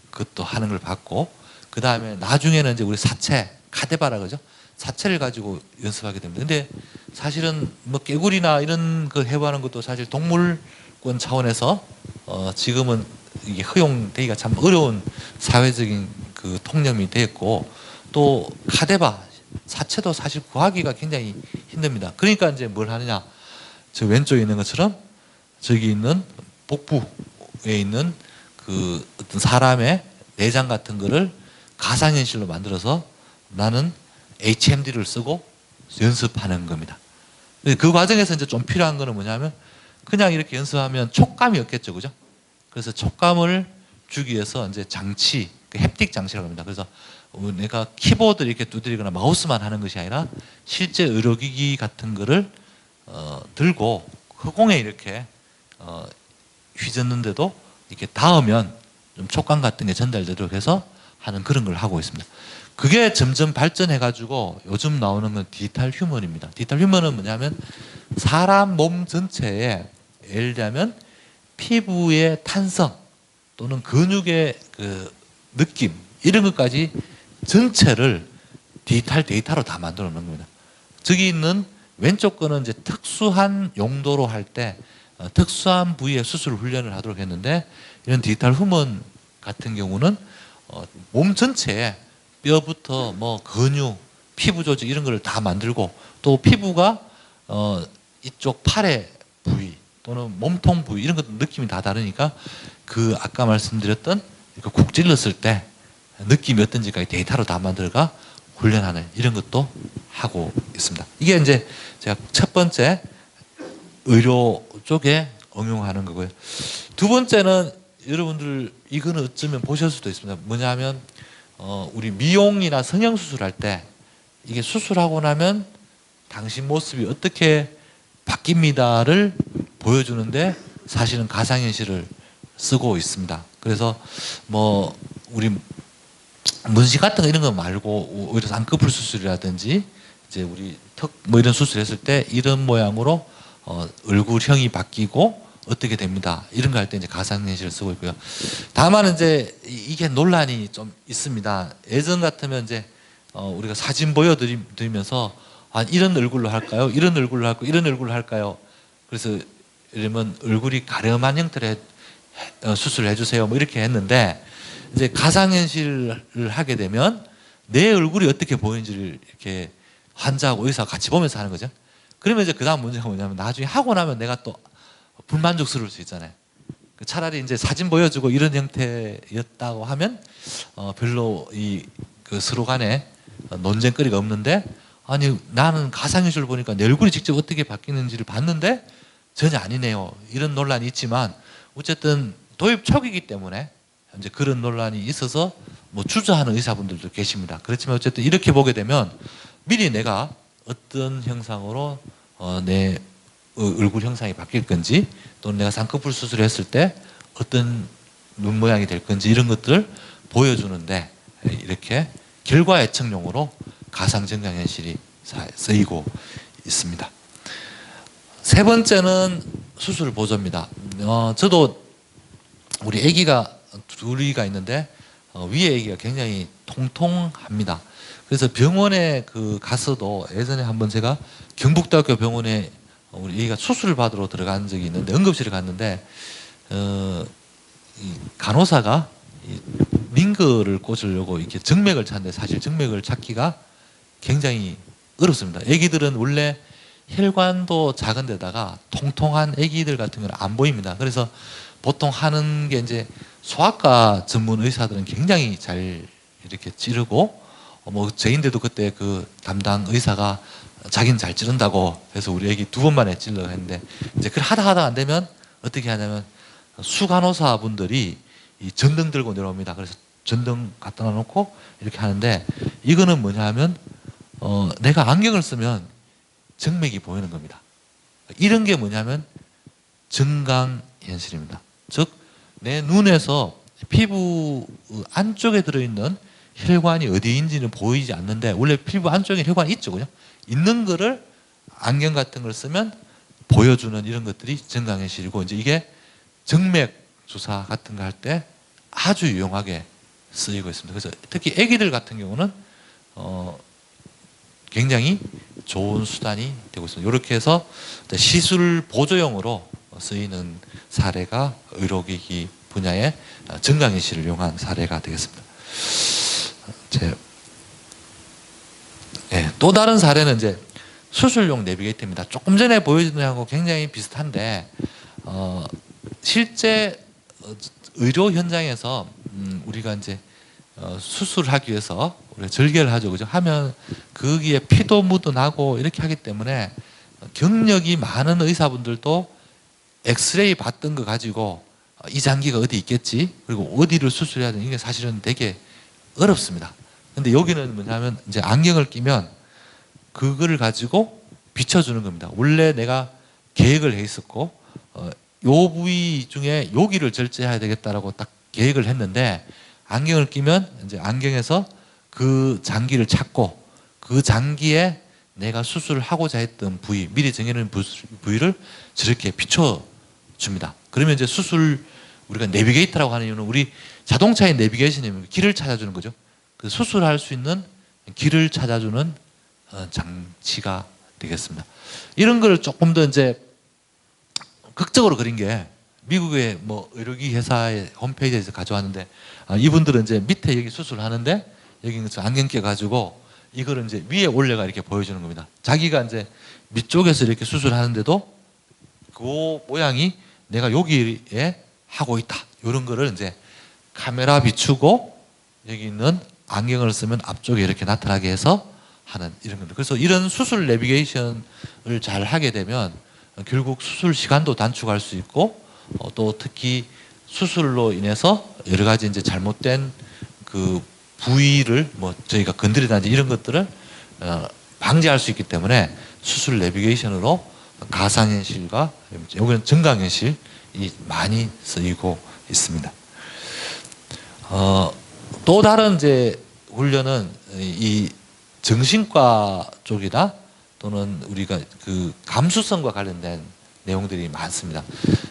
것도 하는 걸 봤고, 그 다음에 나중에는 이제 우리 사체, 카데바라 그러죠? 사체를 가지고 연습하게 됩니다. 근데 사실은 뭐 개구리나 이런 거 해부하는 것도 사실 동물권 차원에서 지금은 이게 허용되기가 참 어려운 사회적인 그 통념이 됐고, 또 카데바 사체도 사실 구하기가 굉장히 힘듭니다. 그러니까 이제 뭘 하느냐, 저 왼쪽에 있는 것처럼 저기 있는 복부에 있는 그 어떤 사람의 내장 같은 거를 가상현실로 만들어서 나는 HMD를 쓰고 연습하는 겁니다. 그 과정에서 이제 좀 필요한 거는 뭐냐면 그냥 이렇게 연습하면 촉감이 없겠죠, 그죠? 그래서 촉감을 주기 위해서 이제 장치, 햅틱 장치라고 합니다. 그래서 내가 키보드 이렇게 두드리거나 마우스만 하는 것이 아니라 실제 의료기기 같은 거를 들고 허공에 이렇게 휘젓는데도 이렇게 닿으면 좀 촉감 같은 게 전달되도록 해서 하는 그런 걸 하고 있습니다. 그게 점점 발전해 가지고 요즘 나오는 건 디지털 휴먼입니다. 디지털 휴먼은 뭐냐면 사람 몸 전체에 예를 들면 피부의 탄성 또는 근육의 그 느낌 이런 것까지 전체를 디지털 데이터로 다 만들어 놓는 겁니다. 저기 있는 왼쪽 거는 이제 특수한 용도로 할 때 특수한 부위의 수술 훈련을 하도록 했는데, 이런 디지털 휴먼 같은 경우는 몸 전체에 뼈부터 뭐 근육, 피부 조직 이런 걸 다 만들고, 또 피부가 이쪽 팔의 부위 또는 몸통 부위 이런 것도 느낌이 다 다르니까 그 아까 말씀드렸던 국 찔렀을 때 느낌이 어떤지까지 데이터로 다 만들어가 훈련하는 이런 것도 하고 있습니다. 이게 이제 제가 첫 번째 의료 쪽에 응용하는 거고요. 두 번째는 여러분들 이거는 어쩌면 보실 수도 있습니다. 뭐냐면 우리 미용이나 성형수술할 때 이게 수술하고 나면 당신 모습이 어떻게 바뀝니다를 보여주는데 사실은 가상현실을 쓰고 있습니다. 그래서 뭐 우리 문신 같은 거 이런 거 말고 오히려 쌍꺼풀 수술이라든지 이제 우리 턱 뭐 이런 수술했을 때 이런 모양으로 얼굴형이 바뀌고 어떻게 됩니다. 이런 거 할 때 이제 가상현실을 쓰고 있고요. 다만 이제 이게 논란이 좀 있습니다. 예전 같으면 이제 우리가 사진 보여드리면서 이런 얼굴로 할까요? 이런 얼굴로 할까요? 이런 얼굴로 할까요? 그래서 이러면 얼굴이 가름한 형태로 수술을 해주세요. 뭐 이렇게 했는데 이제 가상현실을 하게 되면 내 얼굴이 어떻게 보이는지를 이렇게 환자하고 의사가 같이 보면서 하는 거죠. 그러면 이제 그 다음 문제가 뭐냐면 나중에 하고 나면 내가 또 불만족스러울 수 있잖아요. 차라리 이제 사진 보여주고 이런 형태였다고 하면 별로 그 서로 간에 논쟁거리가 없는데 아니 나는 가상현실을 보니까 내 얼굴이 직접 어떻게 바뀌는지를 봤는데 전혀 아니네요. 이런 논란이 있지만 어쨌든 도입 초기이기 때문에 이제 그런 논란이 있어서 뭐 주저하는 의사분들도 계십니다. 그렇지만 어쨌든 이렇게 보게 되면 미리 내가 어떤 형상으로 내 얼굴 형상이 바뀔 건지 또는 내가 쌍꺼풀 수술을 했을 때 어떤 눈 모양이 될 건지 이런 것들을 보여주는데 이렇게 결과 예측용으로 가상 증강현실이 쓰이고 있습니다. 세 번째는 수술 보조입니다. 저도 우리 아기가 둘이가 있는데 위에 아기가 굉장히 통통합니다. 그래서 병원에 가서도 예전에 한번 제가 경북대학교 병원에 우리 아기가 수술을 받으러 들어간 적이 있는데 응급실에 갔는데 이 간호사가 링거를 꽂으려고 이렇게 정맥을 찾는데 사실 정맥을 찾기가 굉장히 어렵습니다. 아기들은 원래 혈관도 작은 데다가 통통한 아기들 같은 경우는 안 보입니다. 그래서 보통 하는 게 이제 소아과 전문 의사들은 굉장히 잘 이렇게 찌르고 뭐 저인데도 그때 그 담당 의사가 자기는 잘 찌른다고 해서 우리 애기 2번 만에 찔러 했는데 이제 그걸 하다 안 되면 어떻게 하냐면 수간호사 분들이 이 전등 들고 내려옵니다. 그래서 전등 갖다 놓고 이렇게 하는데 이거는 뭐냐 하면 내가 안경을 쓰면 정맥이 보이는 겁니다. 이런 게 뭐냐면 증강현실입니다. 즉 내 눈에서 피부 안쪽에 들어있는 혈관이 어디인지는 보이지 않는데 원래 피부 안쪽에 혈관이 있죠. 그죠? 있는 거를 안경 같은 걸 쓰면 보여주는 이런 것들이 증강현실이고 이제 이게 정맥 주사 같은 거 할 때 아주 유용하게 쓰이고 있습니다. 그래서 특히 아기들 같은 경우는 굉장히 좋은 수단이 되고 있습니다. 이렇게 해서 시술 보조용으로 쓰이는 사례가 의료기기 분야의 증강현실을 이용한 사례가 되겠습니다. 또 다른 사례는 이제 수술용 내비게이터입니다. 조금 전에 보여준 거하고 굉장히 비슷한데 실제 의료 현장에서 우리가 이제 수술하기 위해서 우리가 절개를 하죠, 그죠? 하면 거기에 피도 묻어나고 이렇게 하기 때문에 경력이 많은 의사분들도 엑스레이 봤던 거 가지고 이 장기가 어디 있겠지, 그리고 어디를 수술해야 되는 이게 사실은 되게 어렵습니다. 근데 여기는 뭐냐면 이제 안경을 끼면 그거를 가지고 비춰주는 겁니다. 원래 내가 계획을 해 있었고 요 부위 중에 여기를 절제해야 되겠다라고 딱 계획을 했는데 안경을 끼면 이제 안경에서 그 장기를 찾고 그 장기에 내가 수술을 하고자 했던 부위, 미리 정해놓은 부위를 저렇게 비춰줍니다. 그러면 이제 수술, 우리가 내비게이터라고 하는 이유는 우리 자동차의 내비게이션이면 길을 찾아주는 거죠. 그 수술할 수 있는 길을 찾아주는 장치가 되겠습니다. 이런 걸 조금 더 이제 극적으로 그린 게 미국의 뭐 의료기 회사의 홈페이지에서 가져왔는데 이분들은 이제 밑에 여기 수술하는데 여기 안경 끼 가지고 이거를 이제 위에 올려가 이렇게 보여주는 겁니다. 자기가 이제 밑쪽에서 이렇게 수술하는데도 그 모양이 내가 여기에 하고 있다. 이런 거를 이제 카메라 비추고 여기 있는 안경을 쓰면 앞쪽에 이렇게 나타나게 해서 하는 이런 겁니다. 그래서 이런 수술 내비게이션을 잘 하게 되면 결국 수술 시간도 단축할 수 있고 또 특히 수술로 인해서 여러 가지 이제 잘못된 그 부위를 뭐 저희가 건드리다든지 이런 것들을 방지할 수 있기 때문에 수술 내비게이션으로 가상현실과 여기는 증강현실이 많이 쓰이고 있습니다. 또 다른 이제 훈련은 이 정신과 쪽이나 또는 우리가 그 감수성과 관련된 내용들이 많습니다.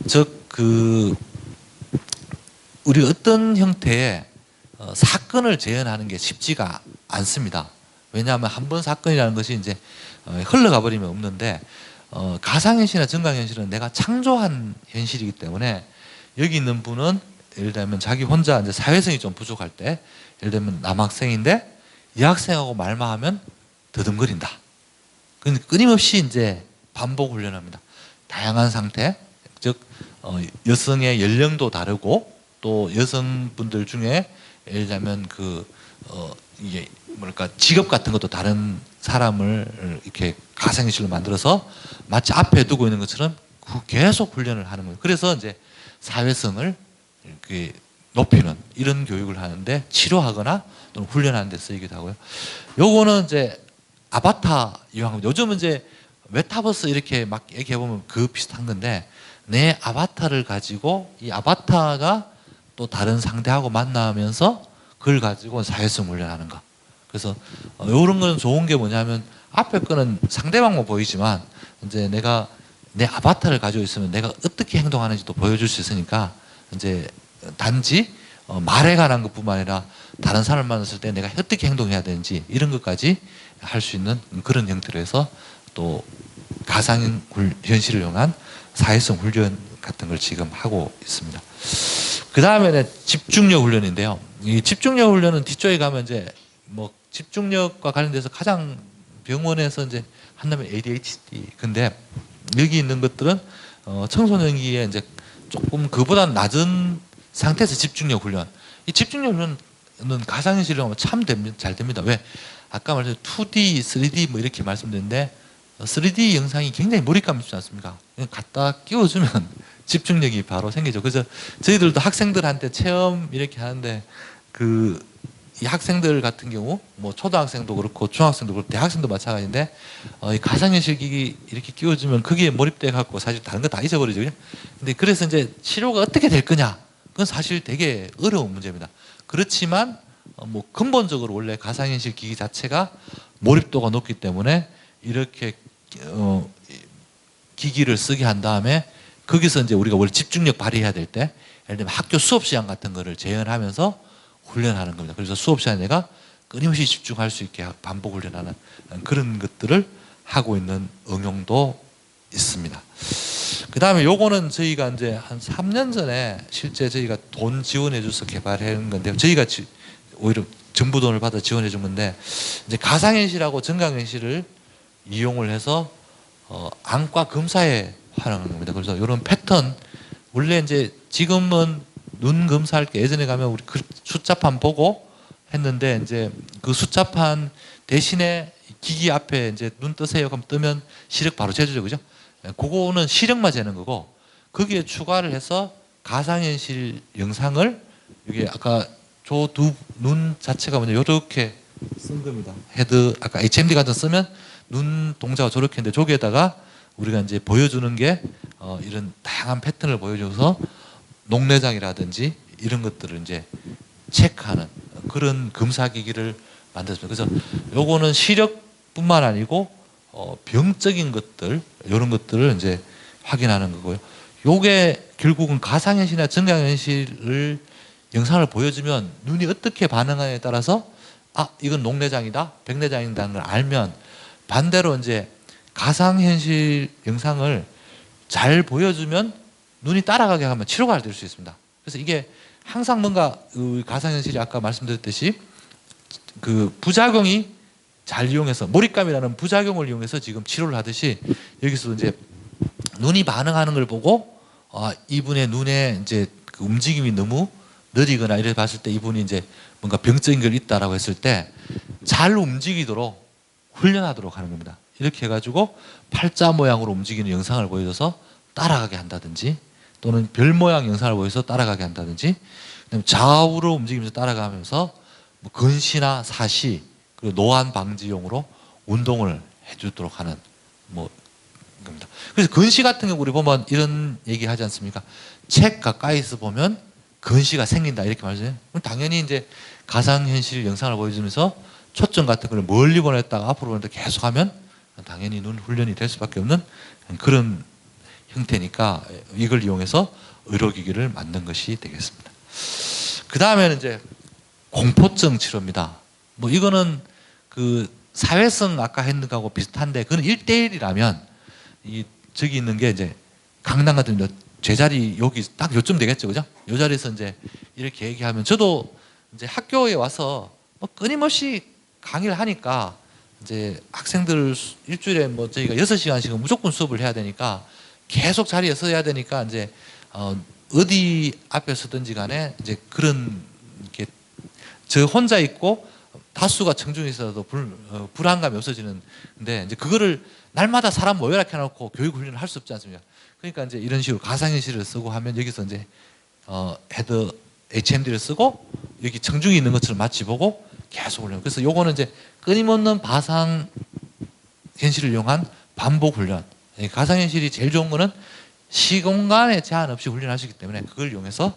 즉 우리 어떤 형태의 사건을 재현하는 게 쉽지가 않습니다. 왜냐하면 한 번 사건이라는 것이 이제 흘러가 버리면 없는데 가상현실이나 증강현실은 내가 창조한 현실이기 때문에 여기 있는 분은 예를 들면 자기 혼자 이제 사회성이 좀 부족할 때 예를 들면 남학생인데 여학생하고 말만 하면 더듬거린다. 끊임없이 이제 반복 훈련합니다. 다양한 상태, 즉 여성의 연령도 다르고 또 여성분들 중에 예를 들면 이게 뭐랄까 직업 같은 것도 다른 사람을 이렇게 가상현실로 만들어서 마치 앞에 두고 있는 것처럼 계속 훈련을 하는 거예요. 그래서 이제 사회성을 이렇게 높이는 이런 교육을 하는데 치료하거나 또는 훈련하는 데 쓰이기도 하고요. 요거는 이제 아바타 이용합니다. 요즘은 이제 메타버스 이렇게 막 얘기해 보면 그 비슷한 건데 내 아바타를 가지고 이 아바타가 또 다른 상대하고 만나면서 그걸 가지고 사회성 훈련하는 거. 그래서 이런 거는 좋은 게 뭐냐면 앞에 거는 상대방만 보이지만 이제 내가 내 아바타를 가지고 있으면 내가 어떻게 행동하는지도 보여줄 수 있으니까 이제 단지 말에 관한 것뿐만 아니라 다른 사람을 만났을 때 내가 어떻게 행동해야 되는지 이런 것까지 할 수 있는 그런 형태로 해서 또 가상현실을 이용한 사회성 훈련 같은 걸 지금 하고 있습니다. 그 다음에는 집중력 훈련인데요. 이 집중력 훈련은 뒤쪽에 가면 이제 뭐 집중력과 관련돼서 가장 병원에서 이제 한다면 ADHD. 근데 여기 있는 것들은 청소년기에 이제 조금 그보다 낮은 상태에서 집중력 훈련. 이 집중력 훈련은 가상현실로 하면 참 잘 됩니다. 왜? 아까 말했던 2D, 3D 뭐 이렇게 말씀드렸는데 3D 영상이 굉장히 몰입감 있지 않습니까? 그냥 갖다 끼워주면 집중력이 바로 생기죠. 그래서 저희들도 학생들한테 체험 이렇게 하는데 이 학생들 같은 경우 뭐 초등학생도 그렇고 중학생도 그렇고 대학생도 마찬가지인데 이 가상현실 기기 이렇게 끼워주면 그게 몰입돼 갖고 사실 다른 거 다 잊어버리죠. 그냥? 근데 그래서 이제 치료가 어떻게 될 거냐? 그건 사실 되게 어려운 문제입니다. 그렇지만 뭐 근본적으로 원래 가상현실 기기 자체가 몰입도가 높기 때문에 이렇게 기기를 쓰게 한 다음에 거기서 이제 우리가 원래 집중력 발휘해야 될 때 예를 들면 학교 수업 시간 같은 거를 재현하면서 훈련하는 겁니다. 그래서 수업 시간에 내가 끊임없이 집중할 수 있게 반복 훈련하는 그런 것들을 하고 있는 응용도 있습니다. 그 다음에 요거는 저희가 이제 한 3년 전에 실제 저희가 돈 지원해 줘서 개발한 건데요. 저희가 오히려 정부 돈을 받아 지원해 준 건데 이제 가상현실하고 증강현실을 이용을 해서 안과 검사에 활용하는 겁니다. 그래서 이런 패턴 원래 이제 지금은 눈 검사할 때 예전에 가면 우리 그 숫자판 보고 했는데 이제 그 숫자판 대신에 기기 앞에 이제 눈 뜨세요 그럼 뜨면 시력 바로 재주죠, 그죠? 그거는 시력만 재는 거고 거기에 추가를 해서 가상현실 영상을 이게 아까 저 두 눈 자체가 뭐냐 이렇게 쓴 겁니다. 헤드 아까 HMD 같은 거 쓰면 눈 동작가 저렇게 했는데 저기에다가 우리가 이제 보여주는 게 이런 다양한 패턴을 보여줘서 녹내장이라든지 이런 것들을 이제 체크하는 그런 검사기기를 만들었습니다. 그래서 요거는 시력뿐만 아니고 병적인 것들 이런 것들을 이제 확인하는 거고요. 요게 결국은 가상현실이나 증강현실을 영상을 보여주면 눈이 어떻게 반응하느냐에 따라서 이건 녹내장이다, 백내장이다는 걸 알면 반대로 이제 가상현실 영상을 잘 보여주면 눈이 따라가게 하면 치료가 될 수 있습니다. 그래서 이게 항상 뭔가 가상현실이 아까 말씀드렸듯이 그 부작용이 잘 이용해서 몰입감이라는 부작용을 이용해서 지금 치료를 하듯이 여기서 이제 눈이 반응하는 걸 보고 이분의 눈에 이제 그 움직임이 너무 느리거나 이래 봤을 때 이분이 이제 뭔가 병적인 걸 있다라고 했을 때 잘 움직이도록 훈련하도록 하는 겁니다. 이렇게 해가지고 팔자 모양으로 움직이는 영상을 보여줘서 따라가게 한다든지, 또는 별 모양 영상을 보여서 따라가게 한다든지, 그다음에 좌우로 움직이면서 따라가면서 뭐 근시나 사시, 그리고 노안 방지용으로 운동을 해주도록 하는 뭐 겁니다. 그래서 근시 같은 경우 우리 보면 이런 얘기 하지 않습니까? 책 가까이서 보면 근시가 생긴다 이렇게 말하잖아요. 그럼 당연히 이제 가상현실 영상을 보여주면서 초점 같은 걸 멀리 보냈다가 앞으로 보냈다가 계속하면 당연히 눈 훈련이 될 수밖에 없는 그런 형태니까 이걸 이용해서 의료기기를 만든 것이 되겠습니다. 그 다음에는 이제 공포증 치료입니다. 뭐 이거는 그 사회성 아까 했는 거하고 비슷한데, 그건 1대1이라면 이 저기 있는 게 이제 강당 같은 데 제자리 여기 딱 요쯤 되겠죠, 그죠? 요 자리에서 이제 이렇게 얘기하면, 저도 이제 학교에 와서 뭐 끊임없이 강의를 하니까 이제 학생들 일주일에 뭐 저희가 6시간씩은 무조건 수업을 해야 되니까 계속 자리에 서야 되니까 이제 어디 앞에 서든지 간에 이제 그런 게 저 혼자 있고 다수가 청중에 있어도 불안감이 없어지는. 근데 이제 그거를 날마다 사람 모여라 해놓고 교육 훈련을 할 수 없지 않습니까? 그러니까 이제 이런 식으로 가상현실을 쓰고 하면 여기서 이제 헤드 HMD를 쓰고 여기 청중이 있는 것처럼 마치 보고 계속 훈련. 그래서 요거는 이제 끊임없는 가상 현실을 이용한 반복 훈련. 가상현실이 제일 좋은 거는 시공간에 제한 없이 훈련할 수 있기 때문에 그걸 이용해서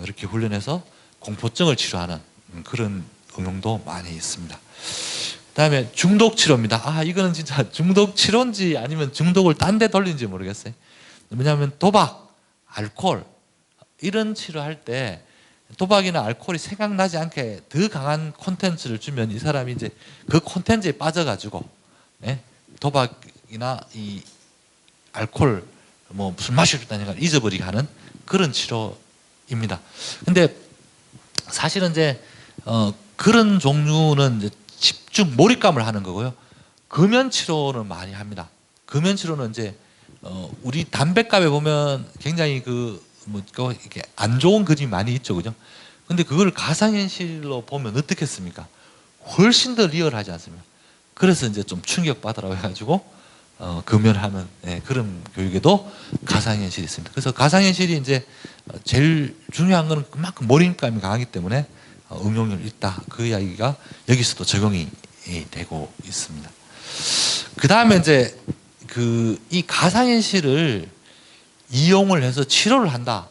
이렇게 훈련해서 공포증을 치료하는 그런 응용도 많이 있습니다. 그다음에 중독 치료입니다. 아, 이거는 진짜 중독 치료인지 아니면 중독을 딴 데 돌린지 모르겠어요. 왜냐하면 도박, 알코올 이런 치료할 때 도박이나 알코올이 생각나지 않게 더 강한 콘텐츠를 주면 이 사람이 이제 그 콘텐츠에 빠져가지고 도박이나 이 알코올 뭐 술 마셨다니까 잊어버리게 하는 그런 치료입니다. 근데 사실은 이제 그런 종류는 이제 집중 몰입감을 하는 거고요. 금연 치료는 많이 합니다. 금연 치료는 이제 우리 담배값에 보면 굉장히 뭐 이렇게 안 좋은 그림이 많이 있죠, 그죠? 근데 그걸 가상현실로 보면 어떻겠습니까? 훨씬 더 리얼하지 않습니까? 그래서 이제 좀 충격받으라고 해가지고 금연하는 그런 교육에도 가상현실이 있습니다. 그래서 가상현실이 이제 제일 중요한 거는 그만큼 몰입감이 강하기 때문에 응용률이 있다. 그 이야기가 여기서도 적용이 되고 있습니다. 그 다음에 이제 이 가상현실을 이용을 해서 치료를 한다.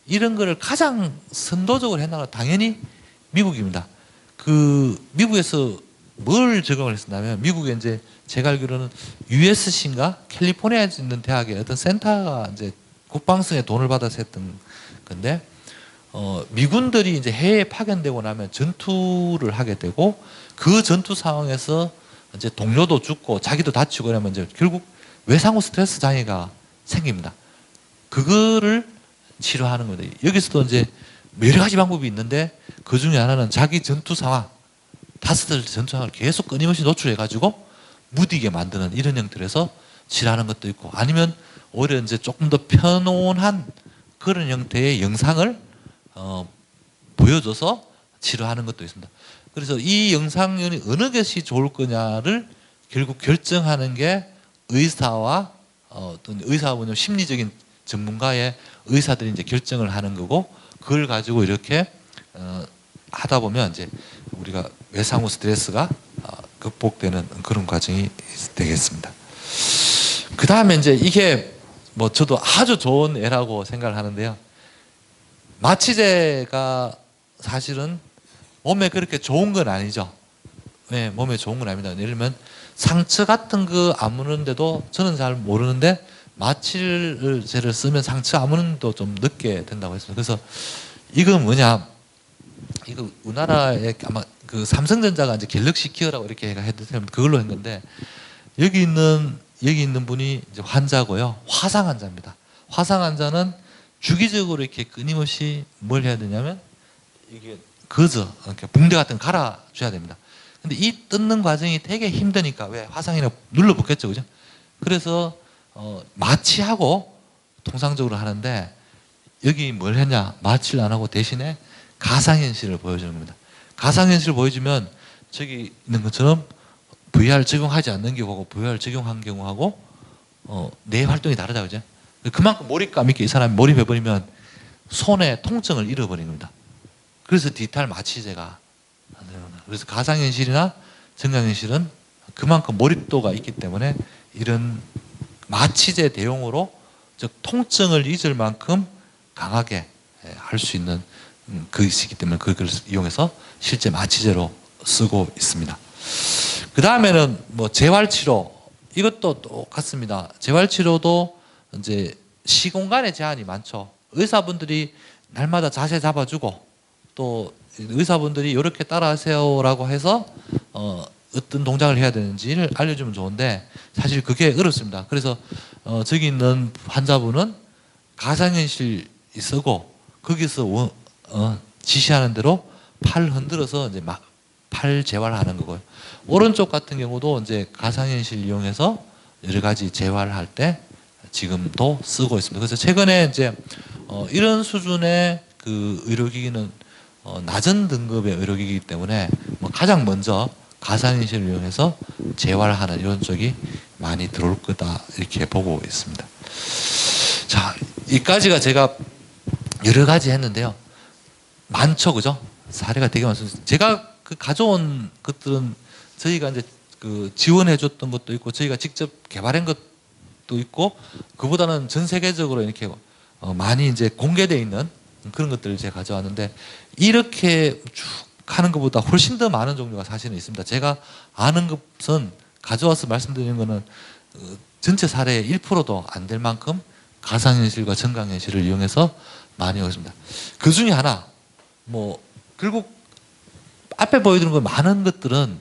이런 거를 가장 선도적으로 해나가 당연히 미국입니다. 미국에서 뭘 적용을 했었냐면, 미국에 이제 제가 알기로는 USC인가 캘리포니아에 있는 대학의 어떤 센터가 이제 국방성에 돈을 받아서 했던 건데, 미군들이 이제 해외에 파견되고 나면 전투를 하게 되고, 그 전투 상황에서 이제 동료도 죽고 자기도 다치고 그러면 이제 결국 외상후 스트레스 장애가 생깁니다. 그거를 치료하는 거예요. 여기서도 이제 여러 가지 방법이 있는데 그 중에 하나는 자기 전투 상황, 5달 전투 상황을 계속 끊임없이 노출해가지고 무디게 만드는 이런 형태에서 치료하는 것도 있고, 아니면 오히려 이제 조금 더 편온한 그런 형태의 영상을 보여줘서 치료하는 것도 있습니다. 그래서 이 영상이 어느 것이 좋을 거냐를 결국 결정하는 게 의사와 어떤 의사분의 심리적인 전문가의 의사들이 이제 결정을 하는 거고, 그걸 가지고 이렇게 하다 보면 이제 우리가 외상후 스트레스가 극복되는 그런 과정이 되겠습니다. 그 다음에 이제 이게 뭐 저도 아주 좋은 애라고 생각을 하는데요. 마취제가 사실은 몸에 그렇게 좋은 건 아니죠. 네, 몸에 좋은 건 아닙니다. 예를 들면 상처 같은 거 아무는데도 저는 잘 모르는데 마취제를 쓰면 상처 아무는도 좀 늦게 된다고 했습니다. 그래서 이거 뭐냐? 이거 우리나라에 아마 그 삼성전자가 이제 갤럭시 키어라고 이렇게 했는데 그걸로 한 건데, 여기 있는 분이 이제 환자고요. 화상 환자입니다. 화상 환자는 주기적으로 이렇게 끊임없이 뭘 해야 되냐면 이게 이렇게 붕대 같은 거 갈아줘야 됩니다. 근데 이 뜯는 과정이 되게 힘드니까, 왜 화상이나 눌러붙겠죠, 그죠? 그래서 마취하고 통상적으로 하는데, 여기 뭘 했냐? 마취를 안 하고 대신에 가상현실을 보여주는 겁니다. 가상현실을 보여주면 저기 있는 것처럼 VR 적용하지 않는 경우하고 VR 적용한 경우하고 뇌 활동이 다르다 그죠? 그만큼 몰입감 있게 이 사람이 몰입해버리면 손에 통증을 잃어버리는 겁니다. 그래서 디지털 마취제가 안 되는 겁니다. 그래서 가상현실이나 증강현실은 그만큼 몰입도가 있기 때문에 이런 마취제 대용으로 즉 통증을 잊을 만큼 강하게 할 수 있는 것이기 때문에 그걸 이용해서 실제 마취제로 쓰고 있습니다. 그 다음에는 뭐 재활치료 이것도 똑같습니다. 재활치료도 이제 시공간의 제한이 많죠. 의사분들이 날마다 자세 잡아주고 또 의사분들이 이렇게 따라하세요라고 해서 어떤 동작을 해야 되는지를 알려주면 좋은데 사실 그게 어렵습니다. 그래서 저기 있는 환자분은 가상현실이 쓰고 거기서 지시하는 대로 팔 흔들어서 이제 막 팔 재활하는 거고요. 오른쪽 같은 경우도 이제 가상현실 이용해서 여러 가지 재활할 때 지금도 쓰고 있습니다. 그래서 최근에 이제 이런 수준의 그 의료기기는 낮은 등급의 의료기기이기 때문에 뭐 가장 먼저 가상현실을 이용해서 재활하는 이런 쪽이 많이 들어올 거다 이렇게 보고 있습니다. 자, 이까지가 제가 여러 가지 했는데요. 많죠, 그죠? 사례가 되게 많습니다. 제가 그 가져온 것들은 저희가 이제 그 지원해줬던 것도 있고 저희가 직접 개발한 것도 있고 그보다는 전 세계적으로 이렇게 많이 이제 공개되어 있는 그런 것들을 제가 가져왔는데 이렇게 쭉 하는 것보다 훨씬 더 많은 종류가 사실은 있습니다. 제가 아는 것은 가져와서 말씀드리는 거는 전체 사례의 1%도 안 될 만큼 가상현실과 증강현실을 이용해서 많이 하고 있습니다. 그 중에 하나 뭐 결국 앞에 보여드린 거 많은 것들은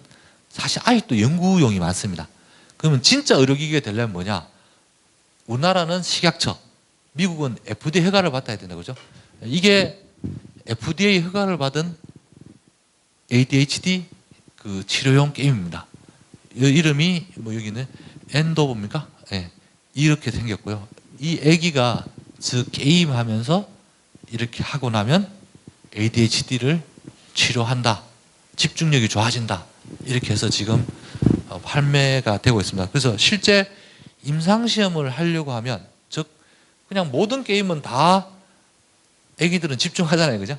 사실 아직도 연구용이 많습니다. 그러면 진짜 의료기기가 되려면 뭐냐? 우리나라는 식약처, 미국은 FDA 허가를 받아야 된다 그죠? 이게 FDA 허가를 받은 ADHD 그 치료용 게임입니다. 이름이 뭐 여기는 엔도봅니까? 네, 이렇게 생겼고요. 이 아기가 저 게임하면서 이렇게 하고 나면 ADHD를 치료한다. 집중력이 좋아진다. 이렇게 해서 지금 판매가 되고 있습니다. 그래서 실제 임상시험을 하려고 하면 즉 그냥 모든 게임은 다 애기들은 집중하잖아요. 그죠?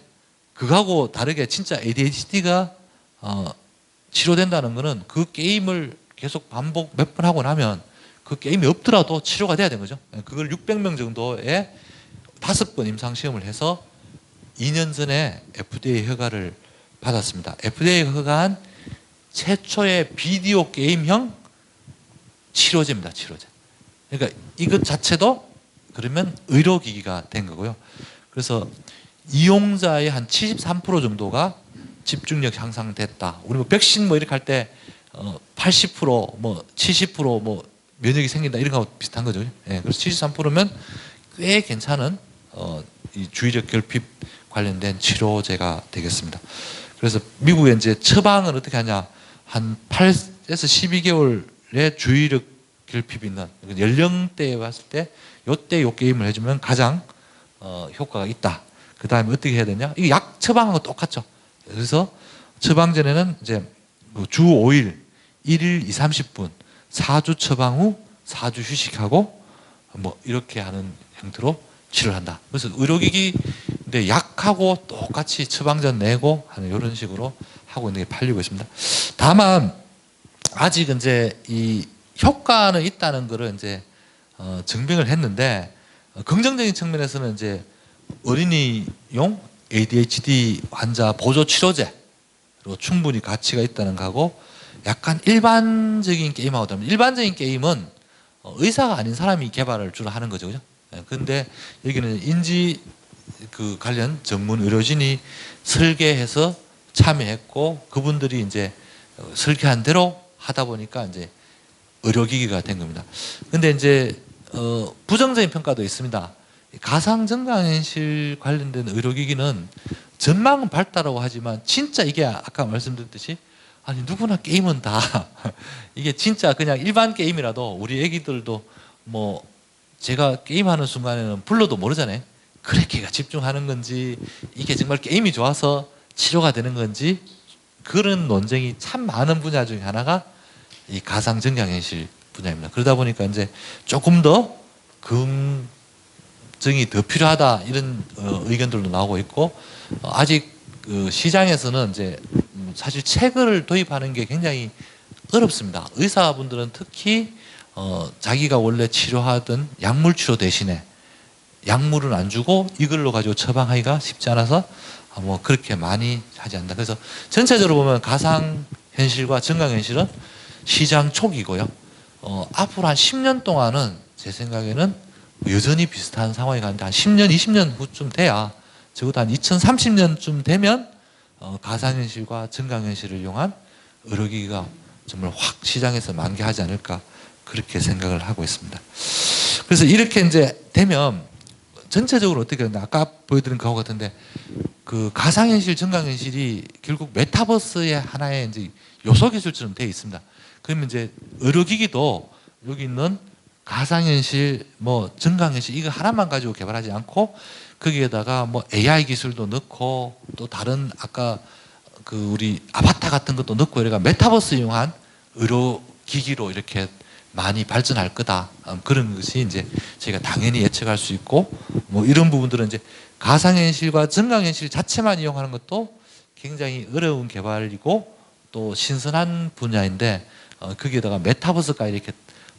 그거하고 다르게 진짜 ADHD가 치료된다는 거는 그 게임을 계속 반복 몇 번 하고 나면 그 게임이 없더라도 치료가 돼야 되는 거죠. 그걸 600명 정도의 5번 임상시험을 해서 2년 전에 FDA 허가를 받았습니다. FDA 허가한 최초의 비디오 게임형 치료제입니다. 치료제. 그러니까 이것 자체도 그러면 의료기기가 된 거고요. 그래서 이용자의 한 73% 정도가 집중력 향상됐다. 우리 뭐 백신 뭐 이렇게 할 때 80%뭐 70%뭐 면역이 생긴다 이런 거하고 비슷한 거죠. 예, 그래서 73%면 꽤 괜찮은 이 주의력 결핍 관련된 치료제가 되겠습니다. 그래서 미국에 이제 처방을 어떻게 하냐? 한 8에서 12개월의 주의력 결핍이 있는 연령대에 봤을 때 요때 요 게임을 해주면 가장 효과가 있다. 그 다음에 어떻게 해야 되냐? 이게 약 처방하고 똑같죠. 그래서 처방 전에는 이제 주 5일, 1일 2, 30분, 4주 처방 후 4주 휴식하고 뭐 이렇게 하는 형태로 치료를 한다. 그래서 의료기기인데 약하고 똑같이 처방전 내고 하는 이런 식으로 하고 있는 게 팔리고 있습니다. 다만 아직 이제 이 효과는 있다는 거를 이제 증명을 했는데 긍정적인 측면에서는 이제 어린이용 ADHD 환자 보조 치료제로 충분히 가치가 있다는 거하고 약간 일반적인 게임하고 다릅니다. 일반적인 게임은 의사가 아닌 사람이 개발을 주로 하는 거죠, 그죠? 근데 여기는 인지 그 관련 전문 의료진이 설계해서 참여했고 그분들이 이제 설계한 대로 하다 보니까 이제 의료기기가 된 겁니다. 근데 이제 부정적인 평가도 있습니다. 가상증강현실 관련된 의료기기는 전망은 밝다라고 하지만 진짜 이게 아까 말씀드렸듯이 아니 누구나 게임은 다 이게 진짜 그냥 일반 게임이라도 우리 애기들도 뭐 제가 게임하는 순간에는 불러도 모르잖아요. 그래 걔가 집중하는 건지 이게 정말 게임이 좋아서 치료가 되는 건지 그런 논쟁이 참 많은 분야 중에 하나가 이 가상 증강현실 분야입니다. 그러다 보니까 이제 조금 더 검증이 더 필요하다 이런 의견들도 나오고 있고 아직 그 시장에서는 이제 사실 책을 도입하는 게 굉장히 어렵습니다. 의사분들은 특히 자기가 원래 치료하던 약물 치료 대신에 약물은 안 주고 이걸로 가지고 처방하기가 쉽지 않아서 뭐 그렇게 많이 하지 않는다. 그래서 전체적으로 보면 가상현실과 증강현실은 시장 초기고요. 앞으로 한 10년 동안은 제 생각에는 여전히 비슷한 상황이 가는데 한 10년, 20년 후쯤 돼야 적어도 한 2030년쯤 되면 가상현실과 증강현실을 이용한 의료기기가 정말 확 시장에서 만개하지 않을까 그렇게 생각을 하고 있습니다. 그래서 이렇게 이제 되면 전체적으로 어떻게 되나 아까 보여드린 그거 같은데 그 가상현실, 증강현실이 결국 메타버스의 하나의 이제 요소 기술처럼 되어 있습니다. 그러면 이제 의료기기도 여기 있는 가상현실, 뭐 증강현실 이거 하나만 가지고 개발하지 않고 거기에다가 뭐 AI 기술도 넣고 또 다른 아까 그 우리 아바타 같은 것도 넣고 이래가 메타버스 이용한 의료기기로 이렇게 많이 발전할 거다. 그런 것이 이제 저희가 당연히 예측할 수 있고 뭐 이런 부분들은 이제 가상현실과 증강현실 자체만 이용하는 것도 굉장히 어려운 개발이고 또 신선한 분야인데 거기에다가 메타버스까지 이렇게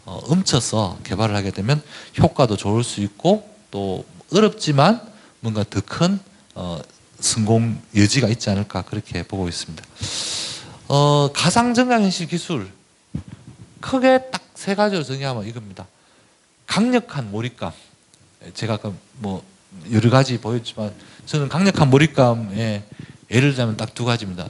훔쳐서 개발을 하게 되면 효과도 좋을 수 있고 또 어렵지만 뭔가 더 큰 성공 여지가 있지 않을까 그렇게 보고 있습니다. 가상 증강현실 기술 크게 딱 세 가지로 정의하면 이겁니다. 강력한 몰입감. 제가 아까 뭐 여러 가지 보였지만 저는 강력한 몰입감에 예를 들자면 딱 두 가지입니다.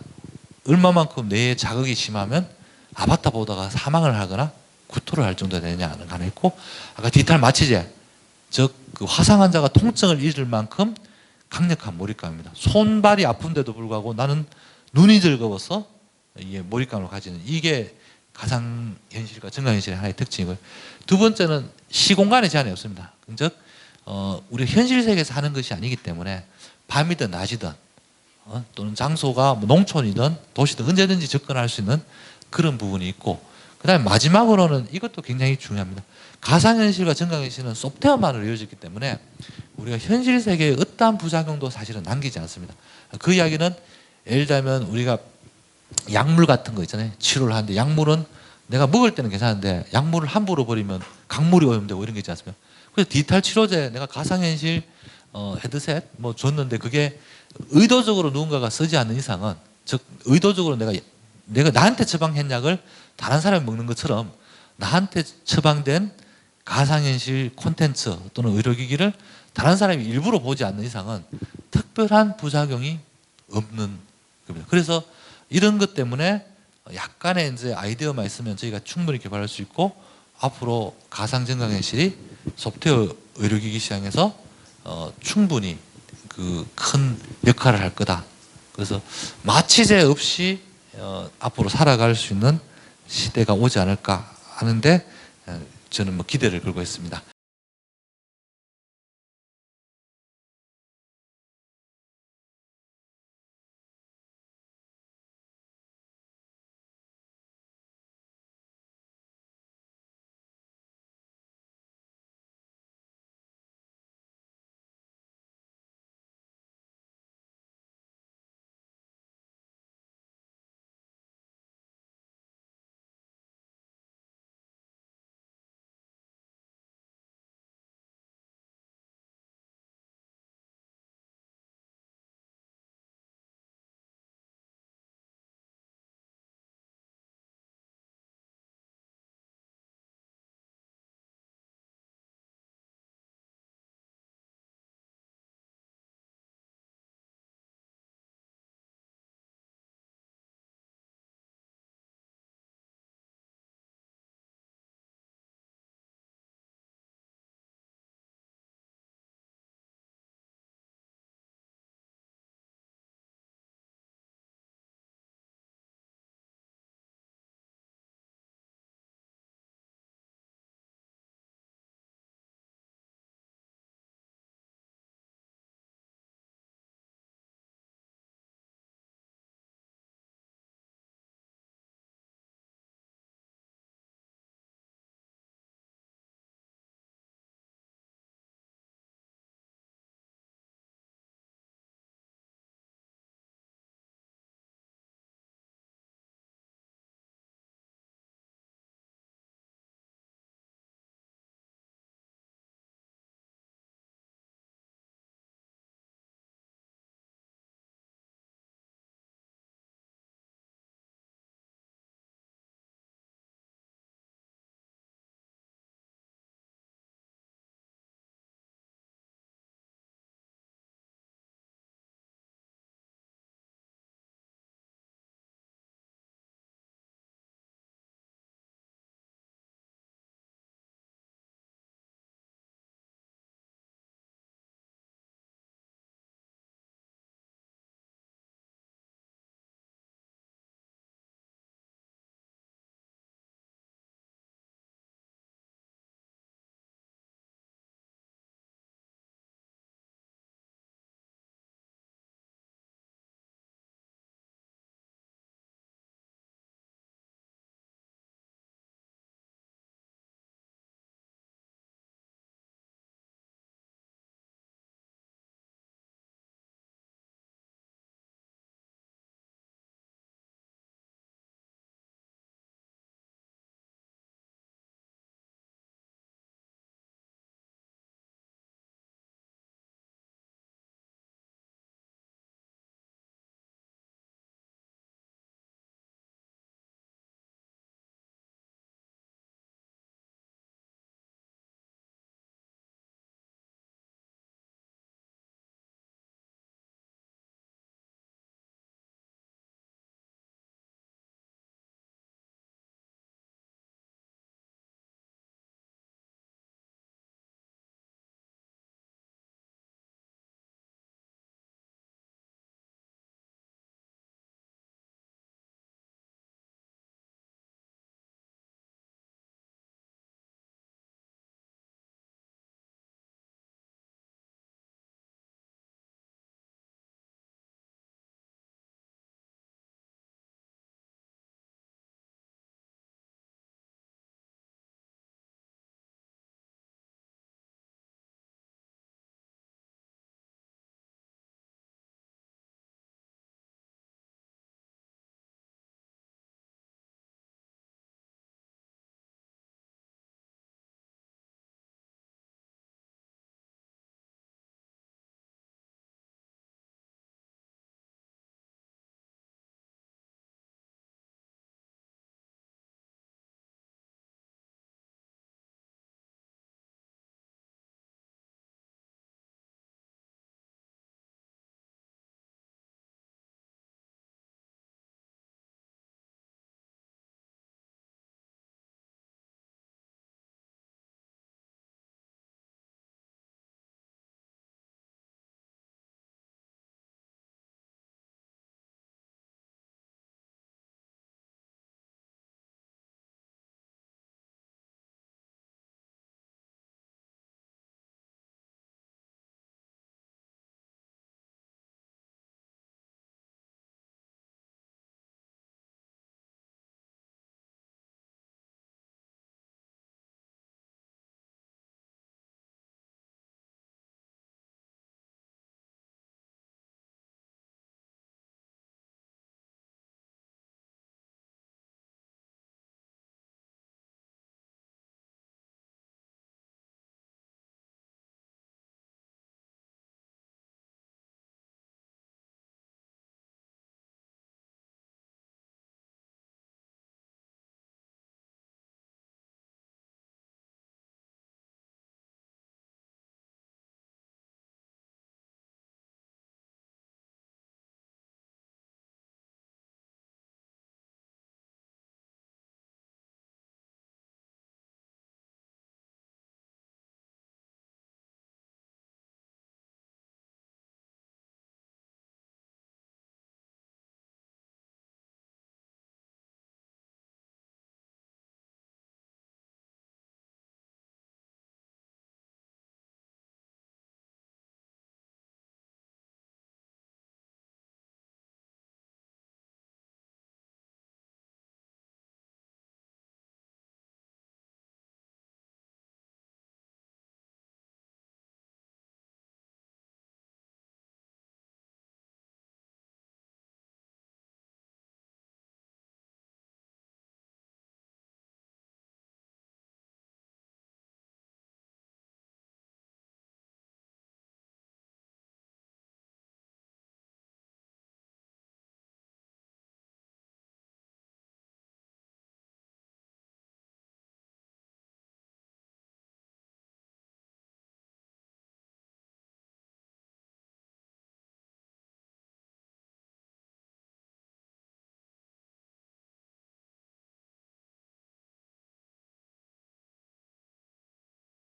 얼마만큼 뇌에 자극이 심하면 아바타 보다가 사망을 하거나 구토를 할 정도 되느냐는 하나 있고 아까 디지털 마취제 즉 그 화상 환자가 통증을 잃을 만큼 강력한 몰입감입니다. 손발이 아픈데도 불구하고 나는 눈이 즐거워서 이게 몰입감을 가지는 이게 가상현실과 증강현실의 하나의 특징이고요. 두 번째는 시공간의 제한이 없습니다. 즉 우리 현실 세계에서 하는 것이 아니기 때문에 밤이든 낮이든 또는 장소가 뭐 농촌이든 도시든 언제든지 접근할 수 있는 그런 부분이 있고 그 다음에 마지막으로는 이것도 굉장히 중요합니다. 가상현실과 증강현실은 소프트웨어만으로 이루어졌기 때문에 우리가 현실 세계의 어떠한 부작용도 사실은 남기지 않습니다. 그 이야기는 예를 들면 우리가 약물 같은 거 있잖아요. 치료를 하는데 약물은 내가 먹을 때는 괜찮은데 약물을 함부로 버리면 각물이 오염되고 이런 게 있지 않습니까? 그래서 디지털 치료제 내가 가상현실 헤드셋 뭐 줬는데 그게 의도적으로 누군가가 쓰지 않는 이상은 즉 의도적으로 내가 나한테 처방한 약을 다른 사람이 먹는 것처럼 나한테 처방된 가상현실 콘텐츠 또는 의료기기를 다른 사람이 일부러 보지 않는 이상은 특별한 부작용이 없는 겁니다. 그래서 이런 것 때문에 약간의 이제 아이디어만 있으면 저희가 충분히 개발할 수 있고 앞으로 가상 증강현실이 소프트웨어 의료기기 시장에서 충분히 그 큰 역할을 할 거다. 그래서 마취제 없이 앞으로 살아갈 수 있는 시대가 오지 않을까 하는데 저는 뭐 기대를 걸고 있습니다.